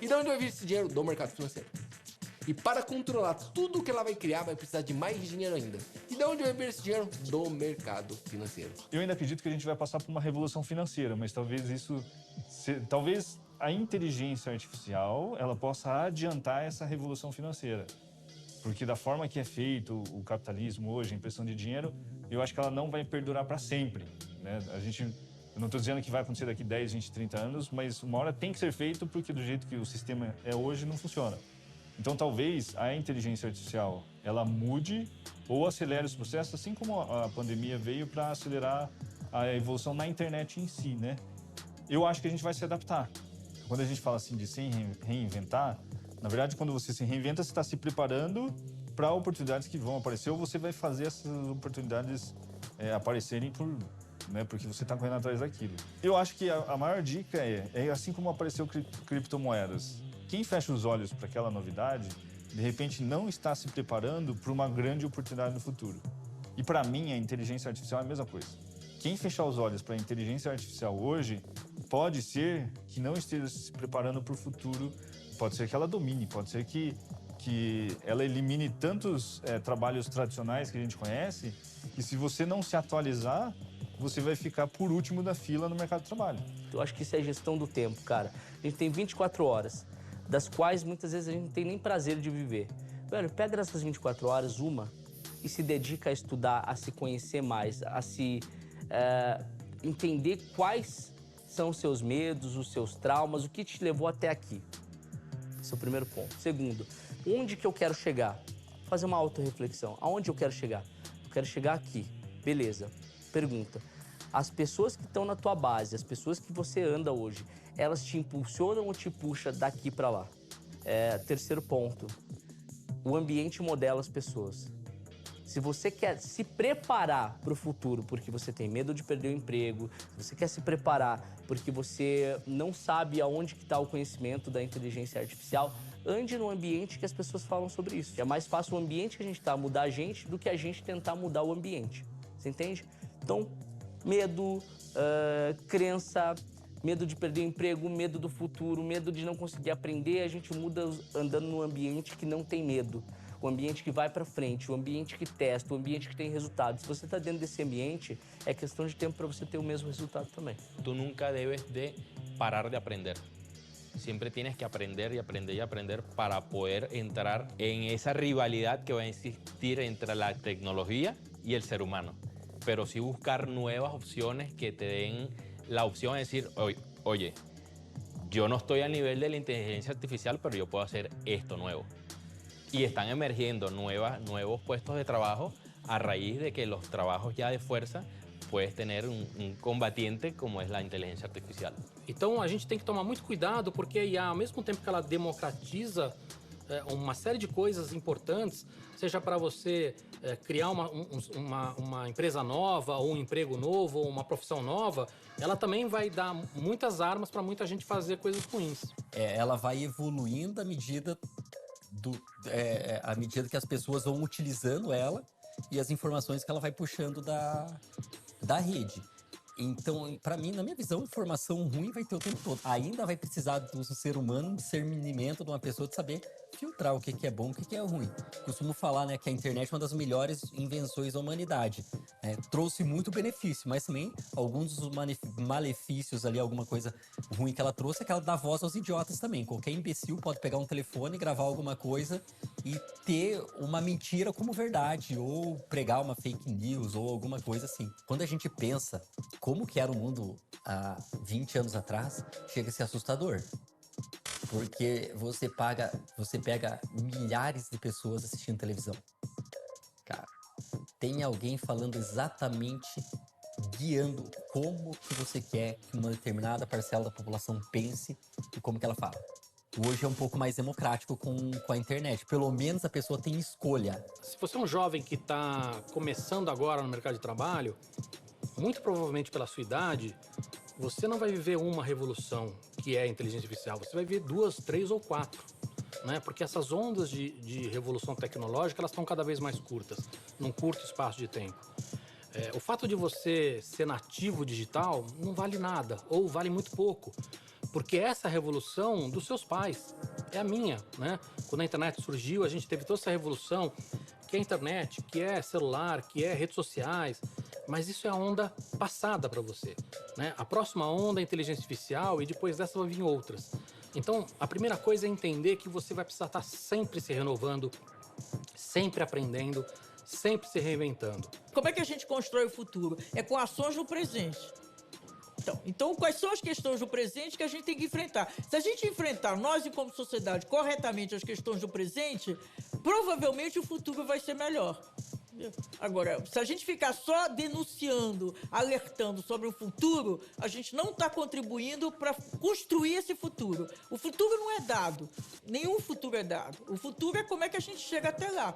E de onde vai vir esse dinheiro? Do mercado financeiro. E para controlar tudo que ela vai criar, vai precisar de mais dinheiro ainda. E de onde vai vir esse dinheiro? Do mercado financeiro. Eu ainda acredito que a gente vai passar por uma revolução financeira, mas talvez a inteligência artificial ela possa adiantar essa revolução financeira. Porque da forma que é feito o capitalismo hoje, a impressão de dinheiro, eu acho que ela não vai perdurar para sempre, né? Eu não estou dizendo que vai acontecer daqui 10, 20, 30 anos, mas uma hora tem que ser feito porque do jeito que o sistema é hoje não funciona. Então talvez a inteligência artificial ela mude ou acelere os processos, assim como a pandemia veio para acelerar a evolução na internet em si, né? Eu acho que a gente vai se adaptar. Quando a gente fala assim de se reinventar, na verdade, quando você se reinventa, você está se preparando para oportunidades que vão aparecer, ou você vai fazer essas oportunidades aparecerem porque você está correndo atrás daquilo. Eu acho que a maior dica é assim como apareceu criptomoedas. Quem fecha os olhos para aquela novidade, de repente não está se preparando para uma grande oportunidade no futuro. E para mim, a inteligência artificial é a mesma coisa. Quem fechar os olhos para a inteligência artificial hoje, pode ser que não esteja se preparando para o futuro, pode ser que ela domine, pode ser que ela elimine tantos trabalhos tradicionais que a gente conhece, que se você não se atualizar, você vai ficar por último da fila no mercado de trabalho. Eu acho que isso é gestão do tempo, cara. A gente tem 24 horas, das quais muitas vezes a gente não tem nem prazer de viver. Velho, pega dessas 24 horas uma e se dedica a estudar, a se conhecer mais, a se entender quais são os seus medos, os seus traumas, o que te levou até aqui. Esse é o primeiro ponto. Segundo, onde que eu quero chegar? Fazer uma autorreflexão. Aonde eu quero chegar? Eu quero chegar aqui. Beleza. Pergunta. As pessoas que estão na tua base, as pessoas que você anda hoje, elas te impulsionam ou te puxam daqui para lá? Terceiro ponto. O ambiente modela as pessoas. Se você quer se preparar para o futuro porque você tem medo de perder o emprego, se você quer se preparar porque você não sabe aonde que está o conhecimento da inteligência artificial, ande num ambiente que as pessoas falam sobre isso. É mais fácil o ambiente que a gente está mudar a gente do que a gente tentar mudar o ambiente. Você entende? Então, medo, crença, medo de perder o emprego, medo do futuro, medo de não conseguir aprender, a gente muda andando num ambiente que não tem medo. O ambiente que vai para frente, o ambiente que testa, o ambiente que tem resultado. Se você está dentro desse ambiente, é questão de tempo para você ter o mesmo resultado também. Tu nunca debes de parar de aprender. Siempre tienes que aprender y aprender y aprender para poder entrar en esa rivalidad que va a existir entre la tecnología y el ser humano. Pero sí buscar nuevas opciones que te den la opción de decir, oye, yo no estoy al nivel de la inteligencia artificial, pero yo puedo hacer esto nuevo. Y están emergiendo nuevos puestos de trabajo a raíz de que los trabajos ya de fuerza puedes tener um combatiente como é a inteligência artificial. Então a gente tem que tomar muito cuidado porque a IA, ao mesmo tempo que ela democratiza uma série de coisas importantes, seja para você criar uma empresa nova, ou um emprego novo, ou uma profissão nova, ela também vai dar muitas armas para muita gente fazer coisas ruins. Ela vai evoluindo à medida que as pessoas vão utilizando ela e as informações que ela vai puxando da rede. Então, para mim, na minha visão, informação ruim vai ter o tempo todo. Ainda vai precisar do ser humano, um discernimento de uma pessoa de saber filtrar o que é bom e o que é ruim. Costumo falar, né, que a internet é uma das melhores invenções da humanidade. Trouxe muito benefício, mas também alguns dos malefícios ali, alguma coisa ruim que ela trouxe, é que ela dá voz aos idiotas também. Qualquer imbecil pode pegar um telefone, gravar alguma coisa e ter uma mentira como verdade, ou pregar uma fake news, ou alguma coisa assim. Quando a gente pensa como que era o mundo há 20 anos atrás, chega a ser assustador. Porque você pega milhares de pessoas assistindo televisão. Cara, tem alguém falando exatamente, guiando como que você quer que uma determinada parcela da população pense e como que ela fala. Hoje é um pouco mais democrático com a internet. Pelo menos a pessoa tem escolha. Se você é um jovem que está começando agora no mercado de trabalho, muito provavelmente pela sua idade, você não vai viver uma revolução que é a inteligência artificial. Você vai viver 2, 3 ou 4. Né? Porque essas ondas de revolução tecnológica, elas estão cada vez mais curtas, num curto espaço de tempo. O fato de você ser nativo digital não vale nada, ou vale muito pouco. Porque essa revolução dos seus pais é a minha, né? Quando a internet surgiu, a gente teve toda essa revolução, que é internet, que é celular, que é redes sociais, mas isso é a onda passada para você, né? A próxima onda é a inteligência artificial e depois dessa vai vir outras. Então, a primeira coisa é entender que você vai precisar estar sempre se renovando, sempre aprendendo, sempre se reinventando. Como é que a gente constrói o futuro? É com ações no presente. Então, quais são as questões do presente que a gente tem que enfrentar? Se a gente enfrentar, nós e como sociedade, corretamente as questões do presente, provavelmente o futuro vai ser melhor. Agora, se a gente ficar só denunciando, alertando sobre o futuro, a gente não está contribuindo para construir esse futuro. O futuro não é dado. Nenhum futuro é dado. O futuro é como é que a gente chega até lá.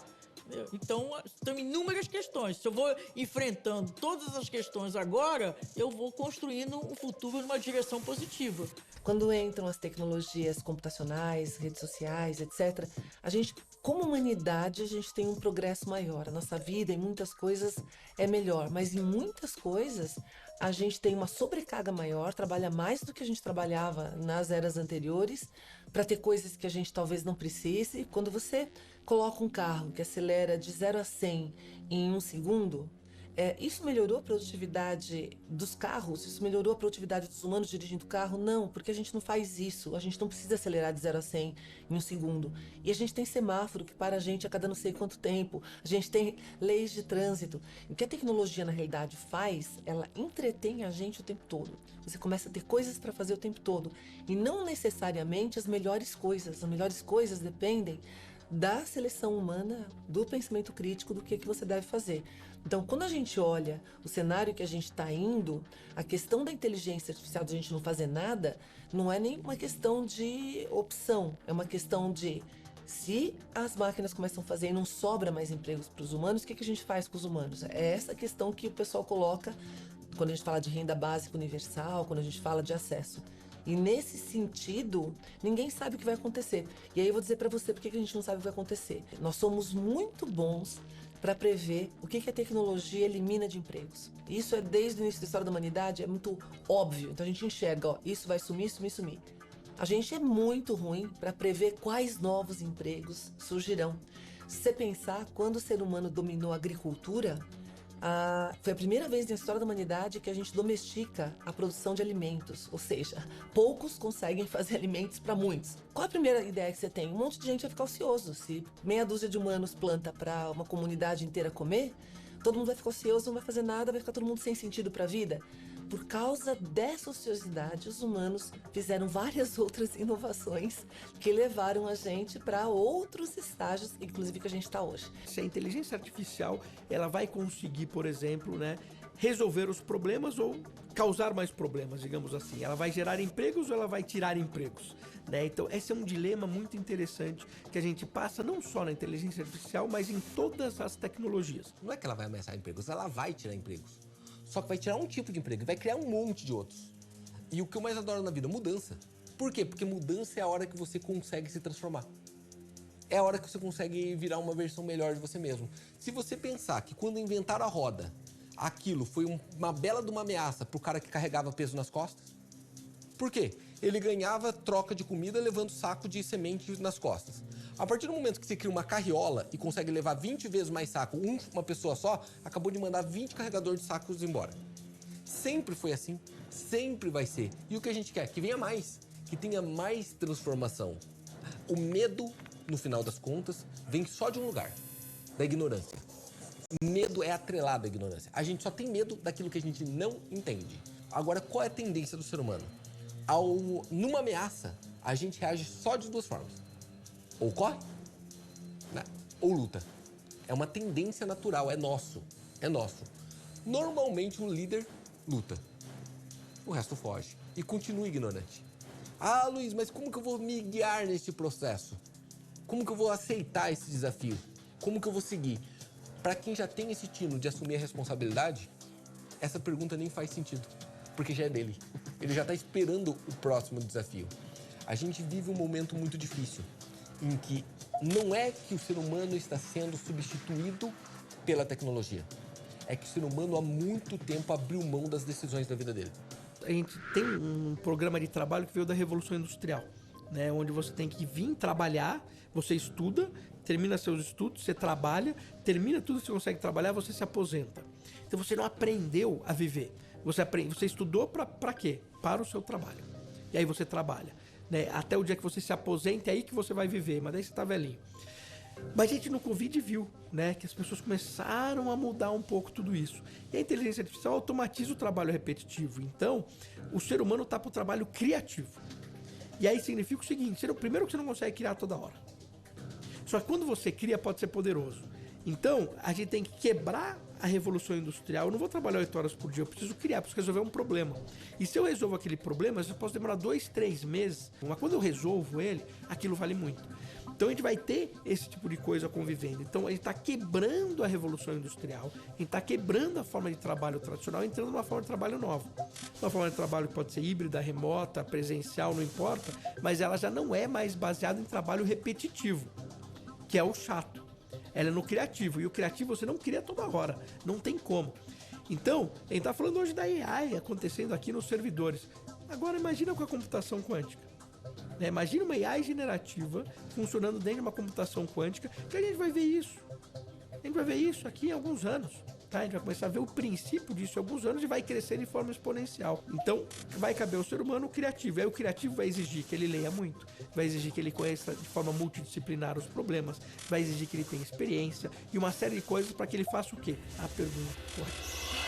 Então, são inúmeras questões. Se eu vou enfrentando todas as questões agora, eu vou construindo um futuro numa direção positiva. Quando entram as tecnologias computacionais, redes sociais, etc., a gente, como humanidade, a gente tem um progresso maior. A nossa vida, em muitas coisas, é melhor, mas em muitas coisas, a gente tem uma sobrecarga maior, trabalha mais do que a gente trabalhava nas eras anteriores, para ter coisas que a gente talvez não precise. Quando você coloca um carro que acelera de 0 a 100 em 1 segundo, isso melhorou a produtividade dos carros? Isso melhorou a produtividade dos humanos dirigindo o carro? Não, porque a gente não faz isso. A gente não precisa acelerar de 0 a 100 em 1 segundo. E a gente tem semáforo que para a gente a cada não sei quanto tempo. A gente tem leis de trânsito. O que a tecnologia, na realidade, faz, ela entretém a gente o tempo todo. Você começa a ter coisas para fazer o tempo todo. E não necessariamente as melhores coisas. As melhores coisas dependem da seleção humana, do pensamento crítico, do que você deve fazer. Então, quando a gente olha o cenário que a gente está indo, a questão da inteligência artificial, de a gente não fazer nada, não é nem uma questão de opção, é uma questão de se as máquinas começam a fazer e não sobra mais empregos para os humanos, o que a gente faz com os humanos? É essa questão que o pessoal coloca quando a gente fala de renda básica universal, quando a gente fala de acesso. E nesse sentido, ninguém sabe o que vai acontecer. E aí eu vou dizer para você por que a gente não sabe o que vai acontecer. Nós somos muito bons para prever o que a tecnologia elimina de empregos. Isso é desde o início da história da humanidade, é muito óbvio. Então a gente enxerga, isso vai sumir, sumir, sumir. A gente é muito ruim para prever quais novos empregos surgirão. Se você pensar, quando o ser humano dominou a agricultura, foi a primeira vez na história da humanidade que a gente domestica a produção de alimentos. Ou seja, poucos conseguem fazer alimentos para muitos. Qual a primeira ideia que você tem? Um monte de gente vai ficar ocioso. Se meia dúzia de humanos planta para uma comunidade inteira comer, todo mundo vai ficar ocioso, não vai fazer nada, vai ficar todo mundo sem sentido para a vida. Por causa dessa ociosidade, os humanos fizeram várias outras inovações que levaram a gente para outros estágios, inclusive que a gente está hoje. Se a inteligência artificial ela vai conseguir, por exemplo, resolver os problemas ou causar mais problemas, digamos assim. Ela vai gerar empregos ou ela vai tirar empregos? Então, esse é um dilema muito interessante que a gente passa não só na inteligência artificial, mas em todas as tecnologias. Não é que ela vai ameaçar empregos, ela vai tirar empregos. Só que vai tirar um tipo de emprego e vai criar um monte de outros. E o que eu mais adoro na vida? Mudança. Por quê? Porque mudança é a hora que você consegue se transformar. É a hora que você consegue virar uma versão melhor de você mesmo. Se você pensar que quando inventaram a roda, aquilo foi uma bela de uma ameaça pro cara que carregava peso nas costas. Por quê? Ele ganhava troca de comida levando saco de semente nas costas. A partir do momento que você cria uma carriola e consegue levar 20 vezes mais saco, uma pessoa só, acabou de mandar 20 carregadores de sacos embora. Sempre foi assim, sempre vai ser. E o que a gente quer? Que venha mais, que tenha mais transformação. O medo, no final das contas, vem só de um lugar, da ignorância. O medo é atrelado à ignorância. A gente só tem medo daquilo que a gente não entende. Agora, qual é a tendência do ser humano? Numa ameaça, a gente reage só de duas formas. Ou corre, ou luta. É uma tendência natural, é nosso. Normalmente, o líder luta. O resto foge e continua ignorante. Ah, Luiz, mas como que eu vou me guiar nesse processo? Como que eu vou aceitar esse desafio? Como que eu vou seguir? Para quem já tem esse tino de assumir a responsabilidade, essa pergunta nem faz sentido, porque já é dele. Ele já está esperando o próximo desafio. A gente vive um momento muito difícil, em que não é que o ser humano está sendo substituído pela tecnologia. É que o ser humano há muito tempo abriu mão das decisões da vida dele. A gente tem um programa de trabalho que veio da Revolução Industrial, onde você tem que vir trabalhar, você estuda, termina seus estudos, você trabalha, termina tudo que você consegue trabalhar, você se aposenta. Então você não aprendeu a viver. Você estudou para quê? Para o seu trabalho. E aí você trabalha. Até o dia que você se aposenta, é aí que você vai viver, mas daí você tá velhinho. Mas a gente no Covid viu, que as pessoas começaram a mudar um pouco tudo isso. E a inteligência artificial automatiza o trabalho repetitivo. Então, o ser humano tá pro trabalho criativo. E aí significa o seguinte, primeiro que você não consegue criar toda hora. Só que quando você cria, pode ser poderoso. Então, a gente tem que quebrar a Revolução Industrial. Eu não vou trabalhar 8 horas por dia, eu preciso criar, preciso resolver um problema. E se eu resolvo aquele problema, eu posso demorar 2, 3 meses, mas quando eu resolvo ele, aquilo vale muito. Então a gente vai ter esse tipo de coisa convivendo. Então a gente está quebrando a revolução industrial, a gente está quebrando a forma de trabalho tradicional, entrando numa forma de trabalho nova. Uma forma de trabalho que pode ser híbrida, remota, presencial, não importa, mas ela já não é mais baseada em trabalho repetitivo, que é o chato. Ela é no criativo, e o criativo você não cria toda hora, não tem como. Então, a gente está falando hoje da AI acontecendo aqui nos servidores. Agora imagina com a computação quântica. Imagina uma AI generativa funcionando dentro de uma computação quântica, que a gente vai ver isso. A gente vai ver isso aqui em alguns anos. Tá? A gente vai começar a ver o princípio disso em alguns anos e vai crescer de forma exponencial. Então, vai caber ao ser humano o criativo. E aí o criativo vai exigir que ele leia muito, vai exigir que ele conheça de forma multidisciplinar os problemas, vai exigir que ele tenha experiência e uma série de coisas para que ele faça o quê? A pergunta correta.